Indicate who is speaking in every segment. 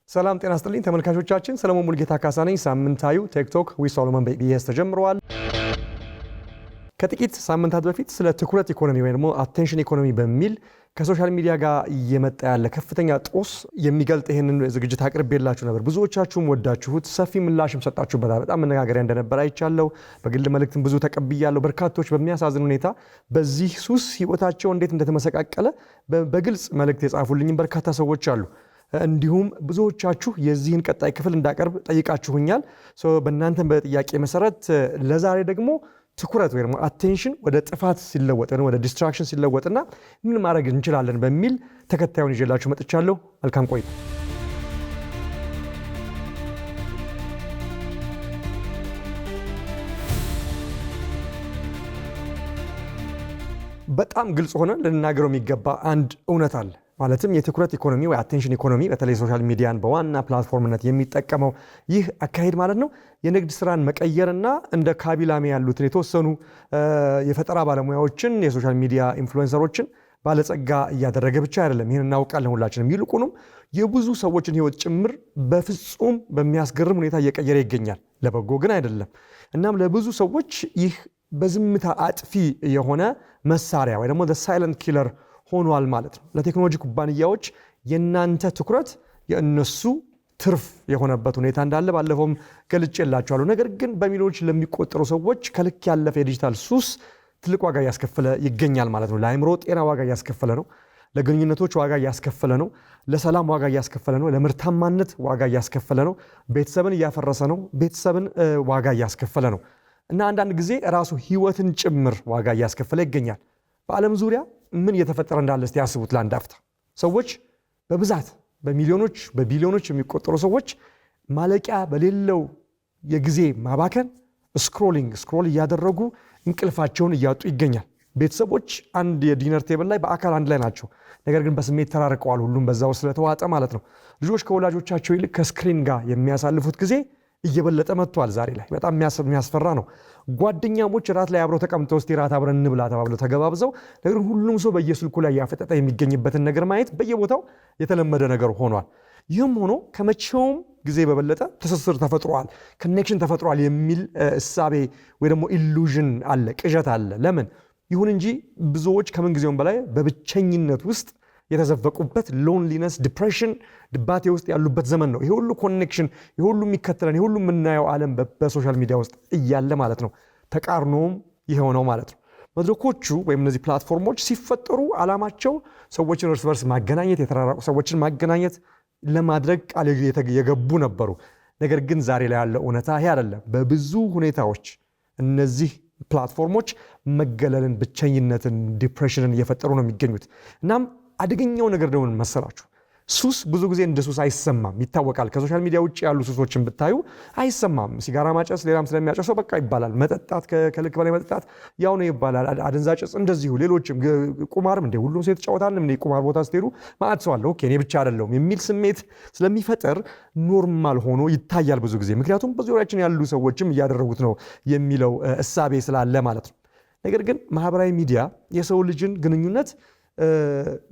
Speaker 1: ሰላም ጤና ይስጥልኝ ተመልካቾቻችን፣ ሰለሞን ሙልጌታ ካሳ ነኝ። ሳምንታዩ ቲክቶክ ዊዝ ሶሎሞን በኢቢኤስ ተጀምሯል። ከጥቂት ሳምንታት በፊት ስለ ትኩረት ኢኮኖሚ ወይም ደግሞ አቴንሽን ኢኮኖሚ በሚል ከሶሻል ሚዲያ ጋር እየመጣ ያለ ከፍተኛ ጦስ የሚገልጥ ይሄንን ዝግጅት አቅርቤላችሁ ነበር። ብዙዎቻችሁም ወዳችሁት ሰፊ ምላሽም ሰጣችሁበታል። በጣም መነጋገሪያ እንደነበር አይቻለሁ። በግል መልእክትም ብዙ ተቀብያለሁ። በርካቶች በሚያሳዝን ሁኔታ በዚህ ሱስ ህይወታቸው እንዴት እንደተመሰቃቀለ በግልጽ መልእክት የጻፉልኝ በርካታ ሰዎች አሉ። እንዲሁም ብዙዎቻችሁ የዚህን ቀጣይ ክፍል እንዳቀርብ ጠይቃችሁኛል። በእናንተ በጥያቄ መሰረት ለዛሬ ደግሞ ትኩረት ወይ ደግሞ አቴንሽን ወደ ጥፋት ሲለወጥ ወደ ዲስትራክሽን ሲለወጥና ምን ማድረግ እንችላለን በሚል ተከታዩን ይዤላችሁ መጥቻለሁ። መልካም ቆይታ። በጣም ግልጽ ሆነ ልናገረው የሚገባ አንድ እውነት አለ። ማለትም የትኩረት ኢኮኖሚ ወይ አቴንሽን ኢኮኖሚ በተለይ ሶሻል ሚዲያን በዋና ፕላትፎርምነት የሚጠቀመው ይህ አካሄድ ማለት ነው የንግድ ስራን መቀየርና እንደ ካቢላሜ ያሉትን የተወሰኑ የፈጠራ ባለሙያዎችን የሶሻል ሚዲያ ኢንፍሉዌንሰሮችን ባለጸጋ እያደረገ ብቻ አይደለም። ይህን እናውቃለን ሁላችንም። ይልቁንም የብዙ ሰዎችን ህይወት ጭምር በፍጹም በሚያስገርም ሁኔታ እየቀየረ ይገኛል። ለበጎ ግን አይደለም። እናም ለብዙ ሰዎች ይህ በዝምታ አጥፊ የሆነ መሳሪያ ወይ ደግሞ ሳይለንት ኪለር ሆኗል ማለት ነው። ለቴክኖሎጂ ኩባንያዎች የናንተ ትኩረት የእነሱ ትርፍ የሆነበት ሁኔታ እንዳለ ባለፈውም ገልጬላችኋለሁ። ነገር ግን በሚሊዮኖች ለሚቆጠሩ ሰዎች ከልክ ያለፈ የዲጂታል ሱስ ትልቅ ዋጋ እያስከፈለ ይገኛል ማለት ነው። ለአእምሮ ጤና ዋጋ እያስከፈለ ነው። ለግንኙነቶች ዋጋ እያስከፈለ ነው። ለሰላም ዋጋ እያስከፈለ ነው። ለምርታማነት ዋጋ እያስከፈለ ነው። ቤተሰብን እያፈረሰ ነው። ቤተሰብን ዋጋ እያስከፈለ ነው እና አንዳንድ ጊዜ ራሱ ህይወትን ጭምር ዋጋ እያስከፈለ ይገኛል። በዓለም ዙሪያ ምን እየተፈጠረ እንዳለ እስቲ ያስቡት ለአንድ አፍታ። ሰዎች በብዛት በሚሊዮኖች በቢሊዮኖች የሚቆጠሩ ሰዎች ማለቂያ በሌለው የጊዜ ማባከን ስክሮል እያደረጉ እንቅልፋቸውን እያጡ ይገኛል። ቤተሰቦች አንድ የዲነር ቴብል ላይ በአካል አንድ ላይ ናቸው፣ ነገር ግን በስሜት ተራርቀዋል። ሁሉም በዛው ስለተዋጠ ማለት ነው። ልጆች ከወላጆቻቸው ይልቅ ከስክሪን ጋር የሚያሳልፉት ጊዜ እየበለጠ መጥቷል። ዛሬ ላይ በጣም የሚያስፈራ ነው። ጓደኛሞች ራት ላይ አብረው ተቀምጠው እስቲ ራት አብረን እንብላ ተባብለው ተገባብዘው፣ ነገር ሁሉም ሰው በየስልኩ ላይ ያፈጠጠ የሚገኝበትን ነገር ማየት በየቦታው የተለመደ ነገር ሆኗል። ይህም ሆኖ ከመቼውም ጊዜ በበለጠ ትስስር ተፈጥሯል፣ ኮኔክሽን ተፈጥሯል የሚል እሳቤ ወይ ደግሞ ኢሉዥን አለ፣ ቅዠት አለ። ለምን ይሁን እንጂ ብዙዎች ከምን ጊዜውም በላይ በብቸኝነት ውስጥ የተዘፈቁበት ሎንሊነስ፣ ዲፕሬሽን፣ ድባቴ ውስጥ ያሉበት ዘመን ነው። ይሄ ሁሉ ኮኔክሽን፣ ይሄ ሁሉ የሚከተለን፣ ይሄ ሁሉ የምናየው ዓለም በሶሻል ሚዲያ ውስጥ እያለ ማለት ነው። ተቃርኖም ይሄው ነው ማለት ነው። መድረኮቹ ወይም እነዚህ ፕላትፎርሞች ሲፈጠሩ ዓላማቸው ሰዎችን እርስ በርስ ማገናኘት፣ የተራራቁ ሰዎችን ማገናኘት ለማድረግ ቃል የገቡ ነበሩ። ነገር ግን ዛሬ ላይ ያለው እውነታ ይሄ አይደለም። በብዙ ሁኔታዎች እነዚህ ፕላትፎርሞች መገለልን፣ ብቸኝነትን፣ ዲፕሬሽንን እየፈጠሩ ነው የሚገኙት። እናም አደገኛው ነገር ደግሞ መሰላችሁ፣ ሱስ ብዙ ጊዜ እንደ ሱስ አይሰማም፣ ይታወቃል። ከሶሻል ሚዲያ ውጭ ያሉ ሱሶችን ብታዩ አይሰማም። ሲጋራ ማጨስ ሌላም ስለሚያጨሰው በቃ ይባላል። መጠጣት፣ ከልክ በላይ መጠጣት ያው ነው ይባላል። አደንዛዥ ዕፅ እንደዚሁ፣ ሌሎችም ቁማርም እንደ ሁሉም ሰው የተጫወታል። እንደ ቁማር ቦታ ስትሄዱ ማዕት ሰው አለ፣ ኦኬ እኔ ብቻ አይደለሁም የሚል ስሜት ስለሚፈጠር ኖርማል ሆኖ ይታያል ብዙ ጊዜ። ምክንያቱም በዙሪያችን ያሉ ሰዎችም እያደረጉት ነው የሚለው እሳቤ ስላለ ማለት ነው። ነገር ግን ማህበራዊ ሚዲያ የሰው ልጅን ግንኙነት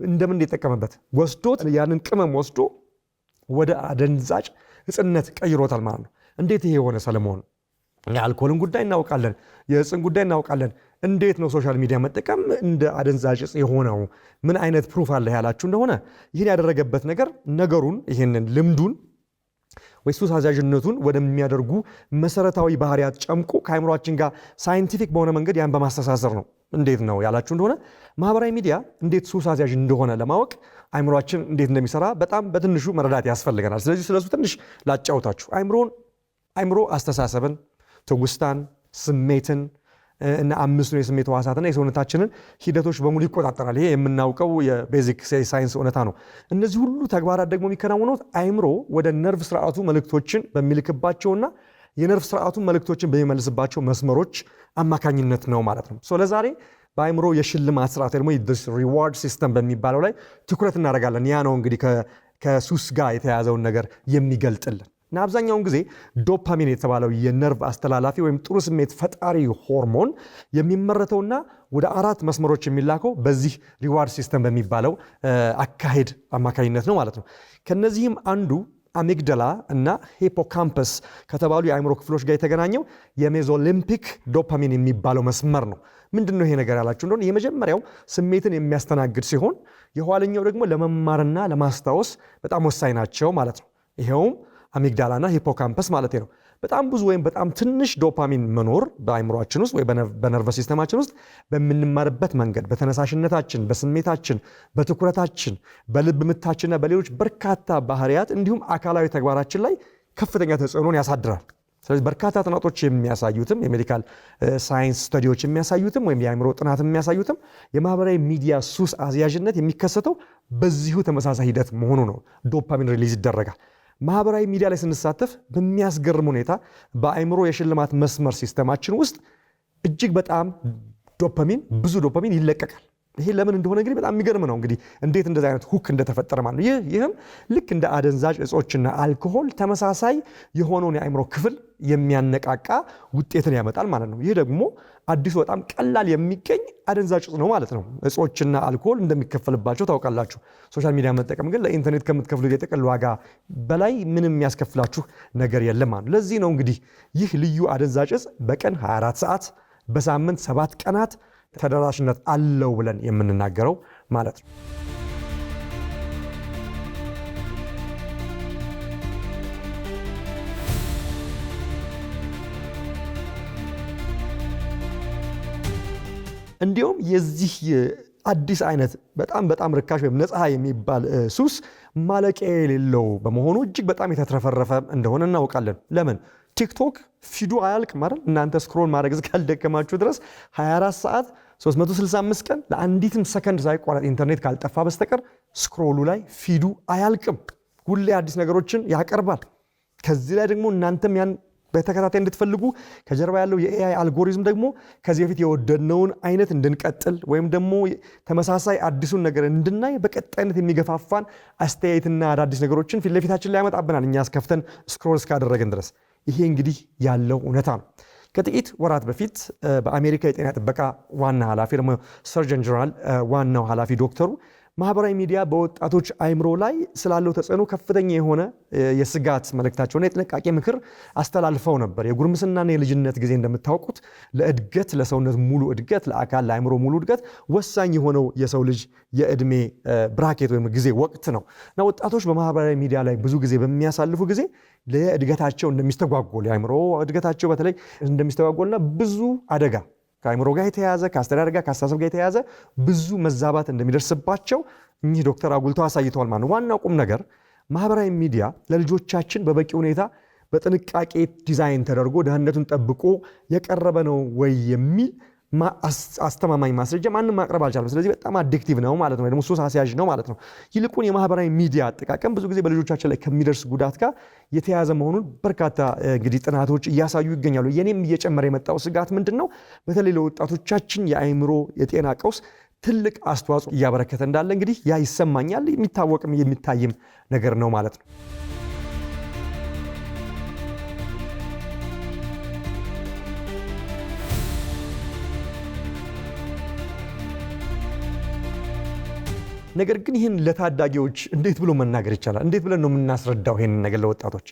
Speaker 1: እንደምን እንደተጠቀመበት ወስዶት ያንን ቅመም ወስዶ ወደ አደንዛዥ ዕፅነት ቀይሮታል ማለት ነው። እንዴት ይሄ የሆነ ሰለሞን? የአልኮልን ጉዳይ እናውቃለን፣ የዕፅን ጉዳይ እናውቃለን። እንዴት ነው ሶሻል ሚዲያ መጠቀም እንደ አደንዛዥ ዕፅ የሆነው? ምን አይነት ፕሩፍ አለ ያላችሁ እንደሆነ ይህን ያደረገበት ነገር ነገሩን ይህንን ልምዱን ወይ ሱስ አስያዥነቱን ወደሚያደርጉ መሰረታዊ ባህሪያት ጨምቆ ከአይምሯችን ጋር ሳይንቲፊክ በሆነ መንገድ ያን በማስተሳሰር ነው። እንዴት ነው ያላችሁ እንደሆነ ማህበራዊ ሚዲያ እንዴት ሱስ አስያዥ እንደሆነ ለማወቅ አይምሯችን እንዴት እንደሚሰራ በጣም በትንሹ መረዳት ያስፈልገናል። ስለዚህ ስለሱ ትንሽ ላጫውታችሁ። አይምሮ አስተሳሰብን፣ ትውስታን፣ ስሜትን እና አምስቱን የስሜት ሕዋሳትና የሰውነታችንን ሂደቶች በሙሉ ይቆጣጠራል። ይሄ የምናውቀው የቤዚክ ሳይንስ እውነታ ነው። እነዚህ ሁሉ ተግባራት ደግሞ የሚከናወኑት አይምሮ ወደ ነርቭ ስርዓቱ መልእክቶችን በሚልክባቸውና የነርቭ ስርዓቱን መልእክቶችን በሚመልስባቸው መስመሮች አማካኝነት ነው ማለት ነው። ለዛሬ በአይምሮ የሽልማት ስርዓት ደግሞ ሪዋርድ ሲስተም በሚባለው ላይ ትኩረት እናደርጋለን። ያ ነው እንግዲህ ከሱስ ጋር የተያያዘውን ነገር የሚገልጥልን። እና አብዛኛውን ጊዜ ዶፓሚን የተባለው የነርቭ አስተላላፊ ወይም ጥሩ ስሜት ፈጣሪ ሆርሞን የሚመረተውና ወደ 4 መስመሮች የሚላከው በዚህ ሪዋርድ ሲስተም በሚባለው አካሄድ አማካኝነት ነው ማለት ነው። ከነዚህም አንዱ አሚግዳላ እና ሂፖካምፐስ ከተባሉ የአእምሮ ክፍሎች ጋር የተገናኘው የሜዞሊምፒክ ዶፓሚን የሚባለው መስመር ነው። ምንድን ነው ይሄ ነገር ያላችሁ እንደሆነ የመጀመሪያው ስሜትን የሚያስተናግድ ሲሆን የኋለኛው ደግሞ ለመማርና ለማስታወስ በጣም ወሳኝ ናቸው ማለት ነው። ይሄውም አሚግዳላና ሂፖካምፐስ ማለት ነው። በጣም ብዙ ወይም በጣም ትንሽ ዶፓሚን መኖር በአእምሮአችን ውስጥ ወይ በነርቨስ ሲስተማችን ውስጥ በምንማርበት መንገድ በተነሳሽነታችን፣ በስሜታችን፣ በትኩረታችን፣ በልብ ምታችንና በሌሎች በርካታ ባህሪያት እንዲሁም አካላዊ ተግባራችን ላይ ከፍተኛ ተጽዕኖን ያሳድራል። ስለዚህ በርካታ ጥናቶች የሚያሳዩትም የሜዲካል ሳይንስ ስተዲዎች የሚያሳዩትም ወይም የአእምሮ ጥናት የሚያሳዩትም የማህበራዊ ሚዲያ ሱስ አስያዥነት የሚከሰተው በዚሁ ተመሳሳይ ሂደት መሆኑ ነው። ዶፓሚን ሪሊዝ ይደረጋል። ማህበራዊ ሚዲያ ላይ ስንሳተፍ በሚያስገርም ሁኔታ በአእምሮ የሽልማት መስመር ሲስተማችን ውስጥ እጅግ በጣም ብዙ ዶፓሚን ይለቀቃል። ይሄ ለምን እንደሆነ እንግዲህ በጣም የሚገርም ነው። እንግዲህ እንዴት እንደዚህ አይነት ሁክ እንደተፈጠረ ማለት ነው። ይህም ልክ እንደ አደንዛዥ እጾችና አልኮሆል ተመሳሳይ የሆነውን የአእምሮ ክፍል የሚያነቃቃ ውጤትን ያመጣል ማለት ነው። ይህ ደግሞ አዲሱ በጣም ቀላል የሚገኝ አደንዛዥ እጽ ነው ማለት ነው። እጾችና አልኮሆል እንደሚከፈልባቸው ታውቃላችሁ። ሶሻል ሚዲያ መጠቀም ግን ለኢንተርኔት ከምትከፍሉት የጥቅል ዋጋ በላይ ምንም የሚያስከፍላችሁ ነገር የለም ማለት ነው። ለዚህ ነው እንግዲህ ይህ ልዩ አደንዛዥ እጽ በቀን 24 ሰዓት በሳምንት 7 ቀናት ተደራሽነት አለው ብለን የምንናገረው ማለት ነው። እንዲሁም የዚህ አዲስ አይነት በጣም ርካሽ ወይም ነፃ የሚባል ሱስ ማለቂያ የሌለው በመሆኑ እጅግ በጣም የተትረፈረፈ እንደሆነ እናውቃለን። ለምን? ቲክቶክ ፊዱ አያልቅም አይደል? እናንተ ስክሮል ማድረግ እስካልደከማችሁ ድረስ 24 ሰዓት 365 ቀን ለአንዲትም ሰከንድ ሳይቋረጥ ኢንተርኔት ካልጠፋ በስተቀር ስክሮሉ ላይ ፊዱ አያልቅም። ሁሌ አዲስ ነገሮችን ያቀርባል። ከዚህ ላይ ደግሞ እናንተም ያን በተከታታይ እንድትፈልጉ ከጀርባ ያለው የኤአይ አልጎሪዝም ደግሞ ከዚህ በፊት የወደድነውን አይነት እንድንቀጥል ወይም ደግሞ ተመሳሳይ አዲሱን ነገር እንድናይ በቀጣይነት የሚገፋፋን አስተያየትና አዳዲስ ነገሮችን ፊት ለፊታችን ላይ ያመጣብናል እኛ አስከፍተን ስክሮል እስካደረግን ድረስ። ይሄ እንግዲህ ያለው እውነታ ነው። ከጥቂት ወራት በፊት በአሜሪካ የጤና ጥበቃ ዋና ኃላፊ ደግሞ ሰርጀን ጀነራል ዋናው ኃላፊ ዶክተሩ ማህበራዊ ሚዲያ በወጣቶች አእምሮ ላይ ስላለው ተጽዕኖ ከፍተኛ የሆነ የስጋት መልእክታቸውና የጥንቃቄ ምክር አስተላልፈው ነበር። የጉርምስናና የልጅነት ጊዜ እንደምታውቁት ለእድገት ለሰውነት ሙሉ እድገት ለአካል ለአእምሮ ሙሉ እድገት ወሳኝ የሆነው የሰው ልጅ የእድሜ ብራኬት ወይም ጊዜ ወቅት ነው እና ወጣቶች በማህበራዊ ሚዲያ ላይ ብዙ ጊዜ በሚያሳልፉ ጊዜ ለእድገታቸው እንደሚስተጓጎል የአእምሮ እድገታቸው በተለይ እንደሚስተጓጎልና ብዙ አደጋ ከአእምሮ ጋር የተያዘ ከአስተዳደር ጋር ከአስተሳሰብ ጋር የተያዘ ብዙ መዛባት እንደሚደርስባቸው እኚህ ዶክተር አጉልተው አሳይተዋል ማለት ነው። ዋናው ቁም ነገር ማህበራዊ ሚዲያ ለልጆቻችን በበቂ ሁኔታ በጥንቃቄ ዲዛይን ተደርጎ ደህንነቱን ጠብቆ የቀረበ ነው ወይ የሚል አስተማማኝ ማስረጃ ማንም ማቅረብ አልቻለም። ስለዚህ በጣም አዲክቲቭ ነው ማለት ነው፣ ደግሞ ሱስ አስያዥ ነው ማለት ነው። ይልቁን የማህበራዊ ሚዲያ አጠቃቀም ብዙ ጊዜ በልጆቻችን ላይ ከሚደርስ ጉዳት ጋር የተያያዘ መሆኑን በርካታ እንግዲህ ጥናቶች እያሳዩ ይገኛሉ። የኔም እየጨመረ የመጣው ስጋት ምንድን ነው? በተለይ ለወጣቶቻችን የአእምሮ የጤና ቀውስ ትልቅ አስተዋጽኦ እያበረከተ እንዳለ እንግዲህ ያ ይሰማኛል። የሚታወቅም የሚታይም ነገር ነው ማለት ነው። ነገር ግን ይህን ለታዳጊዎች እንዴት ብሎ መናገር ይቻላል? እንዴት ብለን ነው የምናስረዳው ይህን ነገር ለወጣቶች?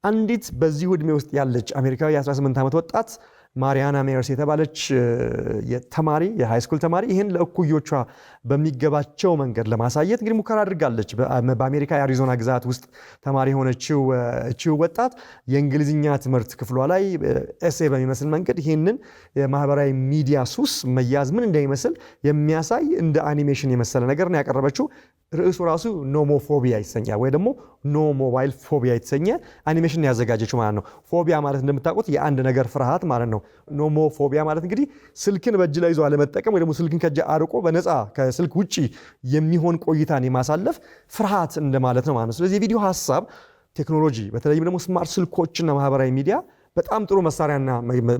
Speaker 1: አንዲት በዚሁ ዕድሜ ውስጥ ያለች አሜሪካዊ የ18 ዓመት ወጣት ማሪያና ሜየርስ የተባለች ተማሪ የሃይስኩል ተማሪ ይህን ለእኩዮቿ በሚገባቸው መንገድ ለማሳየት እንግዲህ ሙከራ አድርጋለች። በአሜሪካ የአሪዞና ግዛት ውስጥ ተማሪ የሆነችው ወጣት የእንግሊዝኛ ትምህርት ክፍሏ ላይ ኤሴ በሚመስል መንገድ ይህንን የማህበራዊ ሚዲያ ሱስ መያዝ ምን እንደሚመስል የሚያሳይ እንደ አኒሜሽን የመሰለ ነገር ነው ያቀረበችው። ርዕሱ ራሱ ኖሞፎቢያ ይሰኛል ወይ ደግሞ ኖ ሞባይል ፎቢያ የተሰኘ አኒሜሽን ያዘጋጀችው ማለት ነው። ፎቢያ ማለት እንደምታውቁት የአንድ ነገር ፍርሃት ማለት ነው። ኖሞፎቢያ ማለት እንግዲህ ስልክን በእጅ ላይ ይዞ አለመጠቀም ወይ ደግሞ ስልክን ከእጅ አርቆ በነፃ ከስልክ ውጪ የሚሆን ቆይታን የማሳለፍ ፍርሃት እንደማለት ነው ማለት ነው። ስለዚህ የቪዲዮ ሀሳብ ቴክኖሎጂ በተለይም ደግሞ ስማርት ስልኮችና ማህበራዊ ሚዲያ በጣም ጥሩ መሳሪያና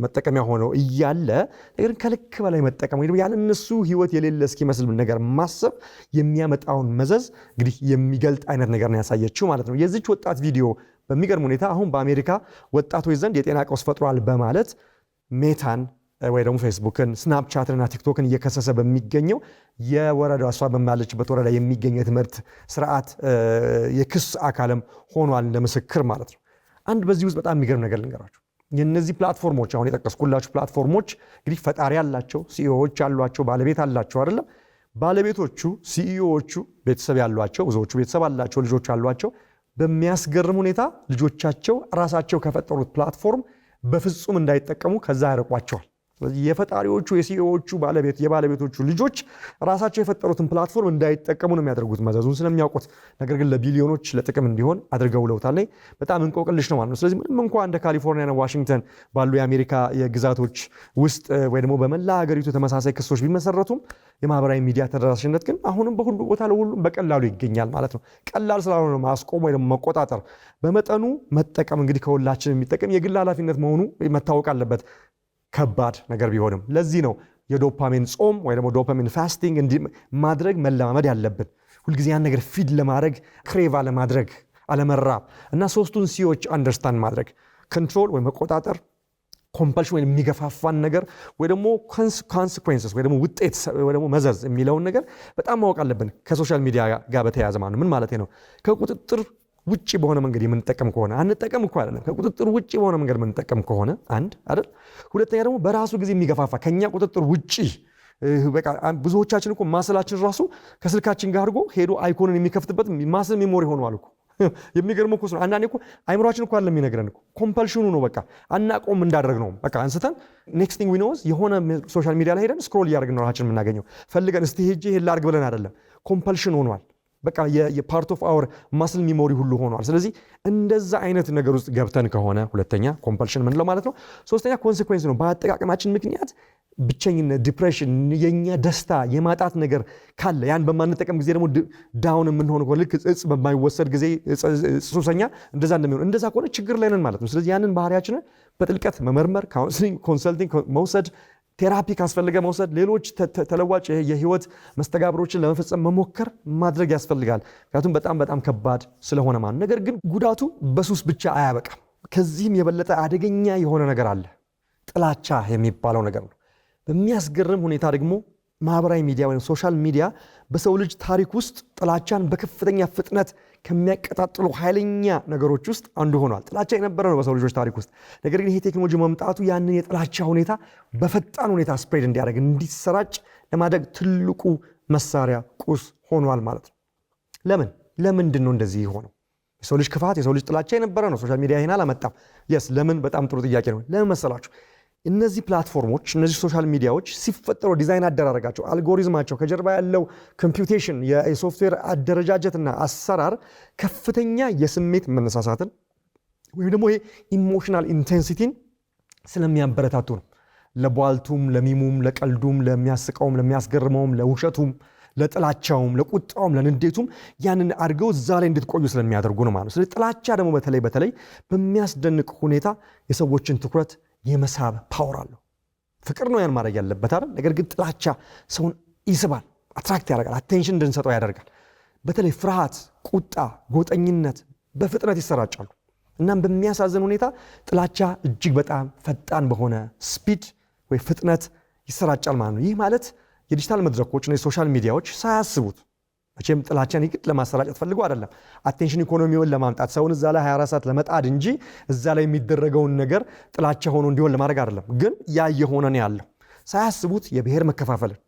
Speaker 1: መጠቀሚያ ሆነው እያለ ነገር ከልክ በላይ መጠቀም ወይ ደግሞ ያለ እነሱ ህይወት የሌለ እስኪመስል ነገር ማሰብ የሚያመጣውን መዘዝ እንግዲህ የሚገልጥ አይነት ነገር ነው ያሳየችው ማለት ነው። የዚች ወጣት ቪዲዮ በሚገርም ሁኔታ አሁን በአሜሪካ ወጣቶች ዘንድ የጤና ቀውስ ፈጥሯል በማለት ሜታን ወይ ደግሞ ፌስቡክን ስናፕቻትንና ቲክቶክን እየከሰሰ በሚገኘው የወረዳው እሷ በማለችበት ወረዳ የሚገኘው የትምህርት ስርዓት የክስ አካልም ሆኗል እንደ ምስክር ማለት ነው። አንድ በዚህ ውስጥ በጣም የሚገርም ነገር ልንገራችሁ። የነዚህ ፕላትፎርሞች አሁን የጠቀስኩላችሁ ፕላትፎርሞች እንግዲህ ፈጣሪ ያላቸው ሲኢኦዎች አሏቸው፣ ባለቤት አላቸው አይደለም። ባለቤቶቹ ሲኢኦዎቹ ቤተሰብ ያሏቸው፣ ብዙዎቹ ቤተሰብ አላቸው፣ ልጆች አሏቸው። በሚያስገርም ሁኔታ ልጆቻቸው ራሳቸው ከፈጠሩት ፕላትፎርም በፍጹም እንዳይጠቀሙ ከዛ ያርቋቸዋል። የፈጣሪዎቹ የሲኢኦዎቹ የባለቤቶቹ ልጆች ራሳቸው የፈጠሩትን ፕላትፎርም እንዳይጠቀሙ ነው የሚያደርጉት መዘዙን ስለሚያውቁት። ነገር ግን ለቢሊዮኖች ለጥቅም እንዲሆን አድርገው ውለውታል። በጣም እንቆቅልሽ ነው ማለት ነው። ስለዚህ ምንም እንኳን እንደ ካሊፎርኒያና ዋሽንግተን ባሉ የአሜሪካ የግዛቶች ውስጥ ወይ ደግሞ በመላ ሀገሪቱ ተመሳሳይ ክሶች ቢመሰረቱም የማህበራዊ ሚዲያ ተደራሽነት ግን አሁንም በሁሉ ቦታ ለሁሉም በቀላሉ ይገኛል ማለት ነው። ቀላል ስላልሆነ ማስቆም ወይ ደግሞ መቆጣጠር፣ በመጠኑ መጠቀም እንግዲህ ከሁላችን የሚጠቀም የግል ኃላፊነት መሆኑ መታወቅ አለበት። ከባድ ነገር ቢሆንም ለዚህ ነው የዶፓሚን ጾም ወይ ደግሞ ዶፓሚን ፋስቲንግ ማድረግ መለማመድ ያለብን። ሁልጊዜ ያን ነገር ፊድ ለማድረግ ክሬቭ አለማድረግ፣ አለመራብ እና ሶስቱን ሲዎች አንደርስታንድ ማድረግ ኮንትሮል ወይ መቆጣጠር፣ ኮምፐልሽን ወይ የሚገፋፋን ነገር ወይ ደግሞ ኮንሲኩዌንስስ ወይ ደግሞ ውጤት ወይ ደግሞ መዘዝ የሚለውን ነገር በጣም ማወቅ አለብን። ከሶሻል ሚዲያ ጋር በተያያዘ ማለት ምን ማለት ነው? ከቁጥጥር ውጪ በሆነ መንገድ የምንጠቀም ከሆነ አንጠቀም እኮ አይደለም። ከቁጥጥር ውጪ በሆነ መንገድ የምንጠቀም ከሆነ አንድ አይደል። ሁለተኛ ደግሞ በራሱ ጊዜ የሚገፋፋ ከኛ ቁጥጥር ውጪ በቃ ብዙዎቻችን እኮ ማስላችን ራሱ ከስልካችን ጋር አድርጎ ሄዶ አይኮንን የሚከፍትበት ማስል ሜሞሪ ሆኗል እኮ። የሚገርመው እኮ ነው። አንዳንዴ እኮ አይምሮአችን እኮ አይደለም የሚነግረን እኮ ኮምፐልሽኑ ነው። በቃ አናቆም እንዳደረግ ነው። በቃ አንስተን ኔክስት ቲንግ ዊ ኖውስ የሆነ ሶሻል ሚዲያ ላይ ሄደን ስክሮል እያደረግን ነው ራሳችን የምናገኘው። ፈልገን እስቲ ሄጄ ይሄን ላድርግ ብለን አይደለም። ኮምፐልሽን ሆኗል። በቃ የፓርት ኦፍ አወር ማስል ሚሞሪ ሁሉ ሆኗል። ስለዚህ እንደዛ አይነት ነገር ውስጥ ገብተን ከሆነ ሁለተኛ ኮምፐልሽን ምንለው ማለት ነው። ሶስተኛ ኮንሲኩዌንስ ነው። በአጠቃቀማችን ምክንያት ብቸኝነት፣ ዲፕሬሽን፣ የኛ ደስታ የማጣት ነገር ካለ ያን በማንጠቀም ጊዜ ደግሞ ዳውን የምንሆን ከሆነ ልክ እጽ በማይወሰድ ጊዜ ሱሰኛ እንደዛ እንደሚሆን እንደዛ ከሆነ ችግር ላይ ነን ማለት ነው። ስለዚህ ያንን ባህሪያችንን በጥልቀት መመርመር፣ ካውንስሊንግ ኮንሰልቲንግ መውሰድ፣ ቴራፒ ካስፈልገ መውሰድ፣ ሌሎች ተለዋጭ የህይወት መስተጋብሮችን ለመፈጸም መሞከር ማድረግ ያስፈልጋል። ምክንያቱም በጣም ከባድ ስለሆነ ማለት። ነገር ግን ጉዳቱ በሱስ ብቻ አያበቃም። ከዚህም የበለጠ አደገኛ የሆነ ነገር አለ። ጥላቻ የሚባለው ነገር ነው። በሚያስገርም ሁኔታ ደግሞ ማህበራዊ ሚዲያ ወይም ሶሻል ሚዲያ በሰው ልጅ ታሪክ ውስጥ ጥላቻን በከፍተኛ ፍጥነት ከሚያቀጣጥሉ ኃይለኛ ነገሮች ውስጥ አንዱ ሆኗል። ጥላቻ የነበረ ነው በሰው ልጆች ታሪክ ውስጥ። ነገር ግን ይሄ ቴክኖሎጂ መምጣቱ ያንን የጥላቻ ሁኔታ በፈጣን ሁኔታ ስፕሬድ እንዲያደርግ እንዲሰራጭ ለማድረግ ትልቁ መሳሪያ ቁስ ሆኗል ማለት ነው። ለምንድን ነው እንደዚህ የሆነው? የሰው ልጅ ክፋት፣ የሰው ልጅ ጥላቻ የነበረ ነው። ሶሻል ሚዲያ ይሄን አላመጣም። ለምን? በጣም ጥሩ ጥያቄ ነው። ለምን መሰላችሁ? እነዚህ ፕላትፎርሞች እነዚህ ሶሻል ሚዲያዎች ሲፈጠሩ ዲዛይን አደራረጋቸው፣ አልጎሪዝማቸው፣ ከጀርባ ያለው ኮምፒውቴሽን የሶፍትዌር አደረጃጀትና አሰራር ከፍተኛ የስሜት መነሳሳትን ወይም ደግሞ ኢሞሽናል ኢንቴንሲቲን ስለሚያበረታቱ ነው። ለቧልቱም፣ ለሚሙም፣ ለቀልዱም፣ ለሚያስቀውም፣ ለሚያስገርመውም፣ ለውሸቱም፣ ለጥላቻውም፣ ለቁጣውም፣ ለንዴቱም ያንን አድርገው እዛ ላይ እንድትቆዩ ስለሚያደርጉ ነው ማለት ነው። ስለዚህ ጥላቻ ደግሞ በተለይ በሚያስደንቅ ሁኔታ የሰዎችን ትኩረት የመሳብ ፓወር አለው። ፍቅር ነው ያን ማድረግ ያለበት አይደል? ነገር ግን ጥላቻ ሰውን ይስባል፣ አትራክት ያደርጋል፣ አቴንሽን እንድንሰጠው ያደርጋል። በተለይ ፍርሃት፣ ቁጣ፣ ጎጠኝነት በፍጥነት ይሰራጫሉ። እናም በሚያሳዝን ሁኔታ ጥላቻ እጅግ በጣም ፈጣን በሆነ ስፒድ ወይ ፍጥነት ይሰራጫል ማለት ነው። ይህ ማለት የዲጂታል መድረኮች እና የሶሻል ሚዲያዎች ሳያስቡት መቼም ጥላቻን ይግድ ለማሰራጨት ፈልገው አይደለም፣ አቴንሽን ኢኮኖሚውን ለማምጣት ሰውን እዛ ላይ 24 ሰዓት ለመጣድ እንጂ እዛ ላይ የሚደረገውን ነገር ጥላቻ ሆኖ እንዲሆን ለማድረግ አይደለም። ግን ያ የሆነ ነው ያለው። ሳያስቡት የብሔር መከፋፈልን፣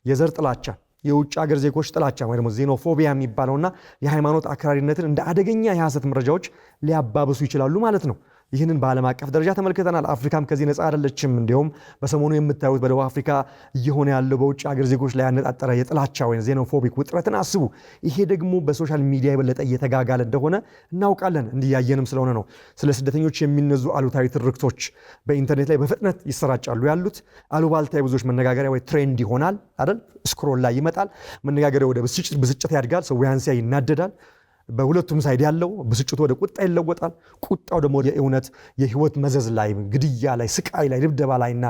Speaker 1: የዘር ጥላቻ፣ የውጭ ሀገር ዜጎች ጥላቻ ወይ ደግሞ ዜኖፎቢያ የሚባለውና የሃይማኖት አክራሪነትን እንደ አደገኛ የሐሰት መረጃዎች ሊያባብሱ ይችላሉ ማለት ነው። ይህንን በዓለም አቀፍ ደረጃ ተመልክተናል። አፍሪካም ከዚህ ነፃ አይደለችም። እንዲሁም በሰሞኑ የምታዩት በደቡብ አፍሪካ እየሆነ ያለው በውጭ ሀገር ዜጎች ላይ ያነጣጠረ የጥላቻ ወይም ዜኖፎቢክ ውጥረትን አስቡ። ይሄ ደግሞ በሶሻል ሚዲያ የበለጠ እየተጋጋለ እንደሆነ እናውቃለን። እንዲያየንም ስለሆነ ነው። ስለ ስደተኞች የሚነዙ አሉታዊ ትርክቶች በኢንተርኔት ላይ በፍጥነት ይሰራጫሉ ያሉት። አሉባልታ የብዙዎች መነጋገሪያ ወይ ትሬንድ ይሆናል አይደል? ስክሮል ላይ ይመጣል። መነጋገሪያ ወደ ብስጭት ያድጋል። ሰው ያንሲያ ይናደዳል። በሁለቱም ሳይድ ያለው ብስጭቱ ወደ ቁጣ ይለወጣል። ቁጣው ደግሞ የእውነት የህይወት መዘዝ ላይ፣ ግድያ ላይ፣ ስቃይ ላይ፣ ድብደባ ላይና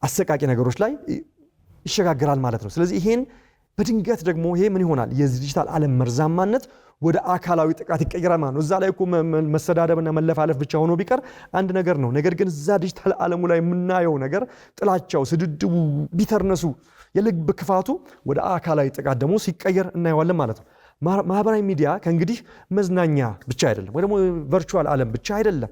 Speaker 1: አሰቃቂ ነገሮች ላይ ይሸጋግራል ማለት ነው። ስለዚህ ይሄን በድንገት ደግሞ ይሄ ምን ይሆናል? የዚህ ዲጂታል ዓለም መርዛማነት ወደ አካላዊ ጥቃት ይቀየራል ማለት ነው። እዛ ላይ እኮ መሰዳደብና መለፋለፍ ብቻ ሆኖ ቢቀር አንድ ነገር ነው። ነገር ግን እዛ ዲጂታል ዓለሙ ላይ የምናየው ነገር ጥላቻው፣ ስድድቡ፣ ቢተርነሱ፣ የልብ ክፋቱ ወደ አካላዊ ጥቃት ደግሞ ሲቀየር እናየዋለን ማለት ነው። ማህበራዊ ሚዲያ ከእንግዲህ መዝናኛ ብቻ አይደለም፣ ወይ ደግሞ ቨርቹዋል ዓለም ብቻ አይደለም።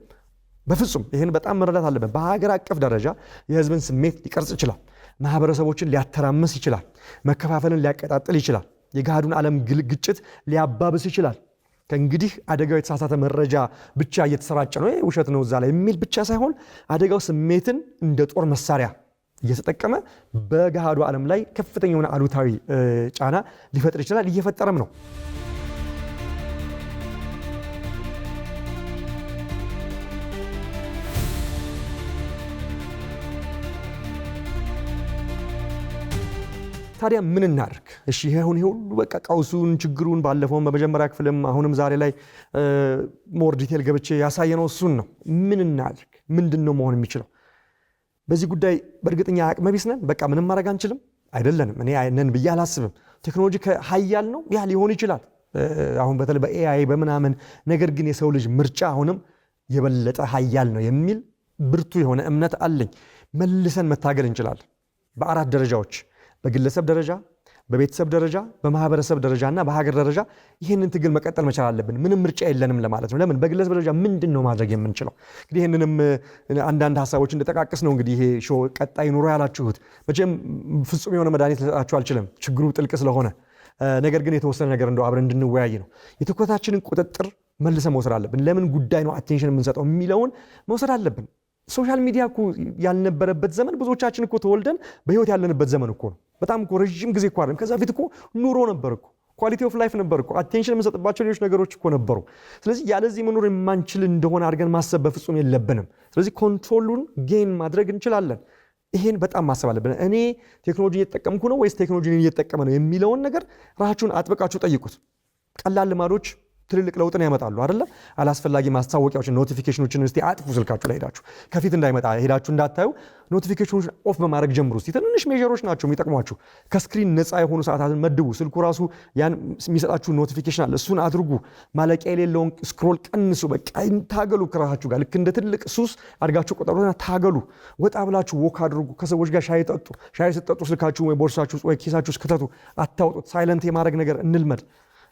Speaker 1: በፍጹም ይህን በጣም መረዳት አለብን። በሀገር አቀፍ ደረጃ የህዝብን ስሜት ሊቀርጽ ይችላል። ማህበረሰቦችን ሊያተራምስ ይችላል። መከፋፈልን ሊያቀጣጥል ይችላል። የገሃዱን ዓለም ግጭት ሊያባብስ ይችላል። ከእንግዲህ አደጋው የተሳሳተ መረጃ ብቻ እየተሰራጨ ነው፣ ውሸት ነው እዛ ላይ የሚል ብቻ ሳይሆን አደጋው ስሜትን እንደ ጦር መሳሪያ እየተጠቀመ በገሃዱ ዓለም ላይ ከፍተኛ የሆነ አሉታዊ ጫና ሊፈጥር ይችላል፣ እየፈጠረም ነው። ታዲያ ምን እናድርግ? እሺ ይሄውን ሁሉ በቃ ቀውሱን፣ ችግሩን ባለፈው በመጀመሪያ ክፍልም አሁንም ዛሬ ላይ ሞር ዲቴል ገብቼ ያሳየነው እሱን ነው። ምን እናድርግ? ምንድነው መሆን የሚችለው? በዚህ ጉዳይ በእርግጠኛ አቅመ ቢስ ነን? በቃ ምንም ማድረግ አንችልም? አይደለንም። እኔ ነን ብዬ አላስብም። ቴክኖሎጂ ኃያል ነው፣ ያ ሊሆን ይችላል አሁን በተለይ በኤአይ በምናምን። ነገር ግን የሰው ልጅ ምርጫ አሁንም የበለጠ ኃያል ነው የሚል ብርቱ የሆነ እምነት አለኝ። መልሰን መታገል እንችላለን በአራት ደረጃዎች፣ በግለሰብ ደረጃ፣ በቤተሰብ ደረጃ፣ በማህበረሰብ ደረጃና በሀገር ደረጃ ይህንን ትግል መቀጠል መቻል አለብን። ምንም ምርጫ የለንም ለማለት ነው። ለምን? በግለሰብ ደረጃ ምንድን ነው ማድረግ የምንችለው? እንግዲህ ይህንንም አንዳንድ ሀሳቦች እንደጠቃቅስ ነው እንግዲህ ይሄ ሾው ቀጣይ ኑሮ ያላችሁት። መቼም ፍጹም የሆነ መድኃኒት ልሰጣችሁ አልችልም ችግሩ ጥልቅ ስለሆነ። ነገር ግን የተወሰነ ነገር እንደው አብረን እንድንወያይ ነው። የትኩረታችንን ቁጥጥር መልሰን መውሰድ አለብን። ለምን ጉዳይ ነው አቴንሽን የምንሰጠው የሚለውን መውሰድ አለብን። ሶሻል ሚዲያ እኮ ያልነበረበት ዘመን ብዙዎቻችን እኮ ተወልደን በህይወት ያለንበት ዘመን እኮ ነው። በጣም እኮ ረጅም ጊዜ እኮ አይደለም። ከዛ ፊት እኮ ኑሮ ነበር እኮ፣ ኳሊቲ ኦፍ ላይፍ ነበር እኮ፣ አቴንሽን የምንሰጥባቸው ሌሎች ነገሮች እኮ ነበሩ። ስለዚህ ያለዚህ መኖር የማንችል እንደሆነ አድርገን ማሰብ በፍጹም የለብንም። ስለዚህ ኮንትሮሉን ጌን ማድረግ እንችላለን። ይሄን በጣም ማሰብ አለብን። እኔ ቴክኖሎጂ እየተጠቀምኩ ነው ወይስ ቴክኖሎጂን እየተጠቀመ ነው የሚለውን ነገር ራሳችሁን አጥብቃችሁ ጠይቁት። ቀላል ልማዶች ትልልቅ ለውጥን ያመጣሉ አይደለ? አላስፈላጊ ማስታወቂያዎችን፣ ኖቲፊኬሽኖችን እስቲ አጥፉ። ስልካችሁ ላይ ሄዳችሁ ከፊት እንዳይመጣ ሄዳችሁ እንዳታዩ ኖቲፊኬሽኖችን ኦፍ በማድረግ ጀምሩ። እስቲ ትንንሽ ሜጀሮች ናቸው የሚጠቅሟችሁ። ከስክሪን ነፃ የሆኑ ሰዓታትን መድቡ። ስልኩ ራሱ ያን የሚሰጣችሁ ኖቲፊኬሽን አለ፣ እሱን አድርጉ። ማለቂያ የሌለውን ስክሮል ቀንሱ። በቃ ታገሉ ከራሳችሁ ጋር። ልክ እንደ ትልቅ ሱስ አድርጋችሁ ቆጠሩና ታገሉ። ወጣ ብላችሁ ወክ አድርጉ። ከሰዎች ጋር ሻይ ጠጡ። ሻይ ስትጠጡ ስልካችሁ ወይ ቦርሳችሁ ወይ ኪሳችሁ ውስጥ ክተቱ። አታውጡት። ሳይለንት የማድረግ ነገር እንልመድ።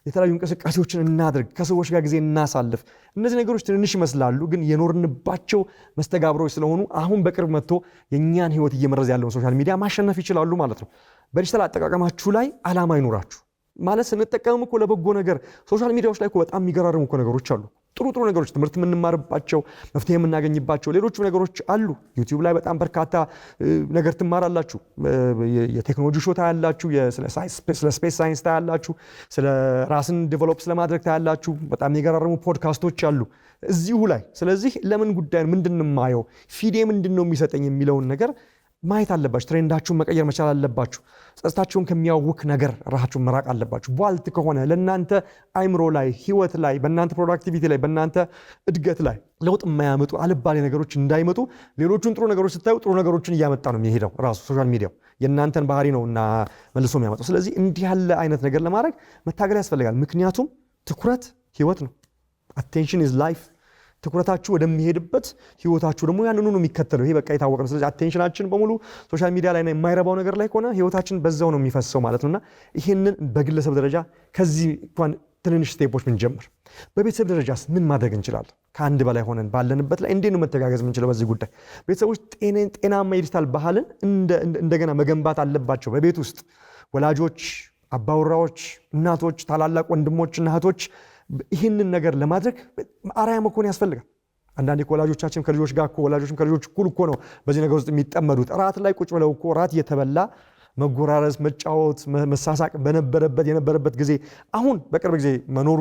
Speaker 1: የተለያዩ እንቅስቃሴዎችን እናድርግ። ከሰዎች ጋር ጊዜ እናሳልፍ። እነዚህ ነገሮች ትንንሽ ይመስላሉ፣ ግን የኖርንባቸው መስተጋብሮች ስለሆኑ አሁን በቅርብ መጥቶ የእኛን ህይወት እየመረዘ ያለውን ሶሻል ሚዲያ ማሸነፍ ይችላሉ ማለት ነው። በዲጂታል አጠቃቀማችሁ ላይ ዓላማ ይኖራችሁ ማለት ስንጠቀም እኮ ለበጎ ነገር ሶሻል ሚዲያዎች ላይ እኮ በጣም የሚገራርሙ እኮ ነገሮች አሉ። ጥሩ ነገሮች፣ ትምህርት የምንማርባቸው፣ መፍትሄ የምናገኝባቸው ሌሎቹ ነገሮች አሉ። ዩቲዩብ ላይ በጣም በርካታ ነገር ትማራላችሁ። የቴክኖሎጂ ሾው ታያላችሁ፣ ስለ ስፔስ ሳይንስ ታያላችሁ፣ ስለ ራስን ዴቨሎፕ ስለማድረግ ታያላችሁ። በጣም የሚገራርሙ ፖድካስቶች አሉ እዚሁ ላይ። ስለዚህ ለምን ጉዳይ ምንድን ነው የማየው፣ ፊዴ ምንድን ነው የሚሰጠኝ የሚለውን ነገር ማየት አለባችሁ። ትሬንዳችሁን መቀየር መቻል አለባችሁ። ጸጥታችሁን ከሚያውክ ነገር ራሳችሁን መራቅ አለባችሁ። ቧልት ከሆነ ለእናንተ አይምሮ ላይ፣ ህይወት ላይ፣ በእናንተ ፕሮዳክቲቪቲ ላይ፣ በእናንተ እድገት ላይ ለውጥ የማያመጡ አልባሌ ነገሮች እንዳይመጡ ሌሎቹን ጥሩ ነገሮች ስታዩ ጥሩ ነገሮችን እያመጣ ነው የሚሄደው ራሱ ሶሻል ሚዲያው። የእናንተን ባህሪ ነው እና መልሶ የሚያመጣው። ስለዚህ እንዲህ ያለ አይነት ነገር ለማድረግ መታገል ያስፈልጋል። ምክንያቱም ትኩረት ህይወት ነው። አቴንሽን ኢዝ ላይፍ። ትኩረታችሁ ወደሚሄድበት ህይወታችሁ ደግሞ ያንኑ ነው የሚከተለው። ይሄ በቃ የታወቀ ነው። ስለዚህ አቴንሽናችን በሙሉ ሶሻል ሚዲያ ላይ የማይረባው ነገር ላይ ከሆነ ህይወታችን በዛው ነው የሚፈሰው ማለት ነውና ይሄንን በግለሰብ ደረጃ ከዚህ እንኳን ትንንሽ ስቴፖች ብንጀምር፣ በቤተሰብ ደረጃስ ምን ማድረግ እንችላለን? ከአንድ በላይ ሆነን ባለንበት ላይ እንዴት ነው መተጋገዝ የምንችለው? በዚህ ጉዳይ ቤተሰቦች ጤናማ የዲጂታል ባህልን እንደገና መገንባት አለባቸው። በቤት ውስጥ ወላጆች፣ አባወራዎች፣ እናቶች፣ ታላላቅ ወንድሞችና እህቶች ይህንን ነገር ለማድረግ አርአያ መሆን ያስፈልጋል። አንዳንዴ ወላጆቻችን ከልጆች ጋር ወላጆችም ከልጆች እኩል እኮ ነው በዚህ ነገር ውስጥ የሚጠመዱት። ራት ላይ ቁጭ ብለው እኮ ራት እየተበላ መጎራረስ፣ መጫወት፣ መሳሳቅ የነበረበት ጊዜ አሁን በቅርብ ጊዜ መኖሩ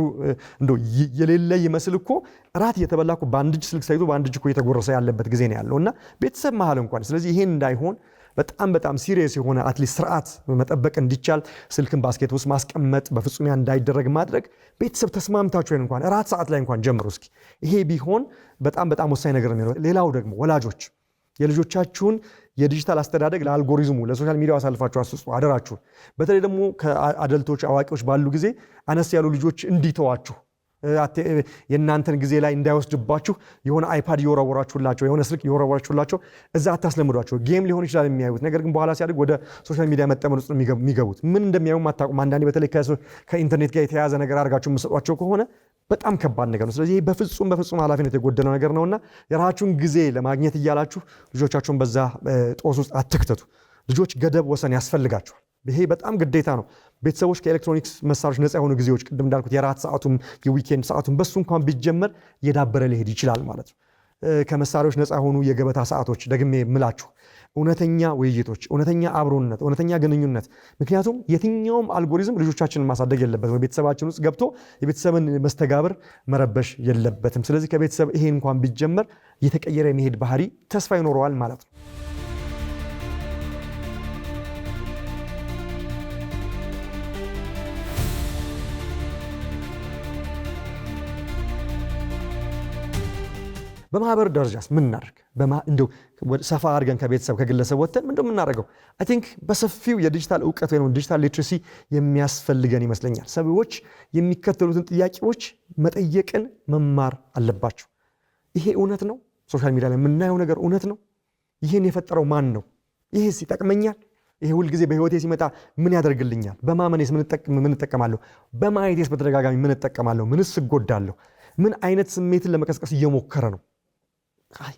Speaker 1: እንደው የሌለ ይመስል እኮ ራት እየተበላ እኮ በአንድ እጅ ስልክ ሳይዞ በአንድ እጅ እኮ እየተጎረሰ ያለበት ጊዜ ነው ያለውና ቤተሰብ መሀል እንኳን ስለዚህ ይሄን እንዳይሆን በጣም ሲሪየስ የሆነ አትሊስት ስርዓት መጠበቅ እንዲቻል ስልክን ባስኬት ውስጥ ማስቀመጥ በፍጹም እንዳይደረግ ማድረግ ቤተሰብ ተስማምታችሁ እንኳን ራት ሰዓት ላይ እንኳን ጀምሩ እስኪ። ይሄ ቢሆን በጣም ወሳኝ ነገር ነው። ሌላው ደግሞ ወላጆች የልጆቻችሁን የዲጂታል አስተዳደግ ለአልጎሪዝሙ ለሶሻል ሚዲያው አሳልፋችሁ አስጡ አደራችሁ። በተለይ ደግሞ ከአደልቶች አዋቂዎች ባሉ ጊዜ አነስ ያሉ ልጆች እንዲተዋችሁ የእናንተን ጊዜ ላይ እንዳይወስድባችሁ የሆነ አይፓድ እየወረወራችሁላቸው የሆነ ስልክ እየወረወራችሁላቸው እዛ አታስለምዷቸው። ጌም ሊሆን ይችላል የሚያዩት፣ ነገር ግን በኋላ ሲያድግ ወደ ሶሻል ሚዲያ መጠመድ ውስጥ የሚገቡት ምን እንደሚያዩም አታውቁም። አንዳንዴ በተለይ ከኢንተርኔት ጋር የተያያዘ ነገር አድርጋችሁ የምትሰጧቸው ከሆነ በጣም ከባድ ነገር ነው። ስለዚህ በፍጹም ኃላፊነት የጎደለው ነገር ነውና የራሳችሁን ጊዜ ለማግኘት እያላችሁ ልጆቻችሁን በዛ ጦስ ውስጥ አትክተቱ። ልጆች ገደብ ወሰን ያስፈልጋቸዋል። ይሄ በጣም ግዴታ ነው። ቤተሰቦች ከኤሌክትሮኒክስ መሳሪያዎች ነፃ የሆኑ ጊዜዎች ቅድም እንዳልኩት የራት ሰዓቱም የዊኬንድ ሰዓቱም በሱ እንኳን ቢጀመር የዳበረ ሊሄድ ይችላል ማለት ነው። ከመሳሪያዎች ነፃ የሆኑ የገበታ ሰዓቶች፣ ደግሜ ምላችሁ እውነተኛ ውይይቶች፣ እውነተኛ አብሮነት፣ እውነተኛ ግንኙነት። ምክንያቱም የትኛውም አልጎሪዝም ልጆቻችንን ማሳደግ የለበትም። ቤተሰባችን ውስጥ ገብቶ የቤተሰብን መስተጋብር መረበሽ የለበትም። ስለዚህ ከቤተሰብ ይሄ እንኳን ቢጀመር የተቀየረ የመሄድ ባህሪ ተስፋ ይኖረዋል ማለት ነው። በማህበር ደረጃስ ምን እናደርግ? እንደው ሰፋ አድርገን ከቤተሰብ ከግለሰብ ወጥተን ምንድነው የምናደርገው? አይ ቲንክ በሰፊው የዲጂታል እውቀት ወይም ዲጂታል ሊትሬሲ የሚያስፈልገን ይመስለኛል። ሰዎች የሚከተሉትን ጥያቄዎች መጠየቅን መማር አለባቸው። ይሄ እውነት ነው? ሶሻል ሚዲያ ላይ የምናየው ነገር እውነት ነው? ይህን የፈጠረው ማን ነው? ይሄስ ይጠቅመኛል? ይሄ ሁልጊዜ በህይወቴ ሲመጣ ምን ያደርግልኛል? በማመኔስ ምን እጠቀማለሁ? በማየቴስ በተደጋጋሚ ምን እጠቀማለሁ? ምንስ እጎዳለሁ? ምን አይነት ስሜትን ለመቀስቀስ እየሞከረ ነው?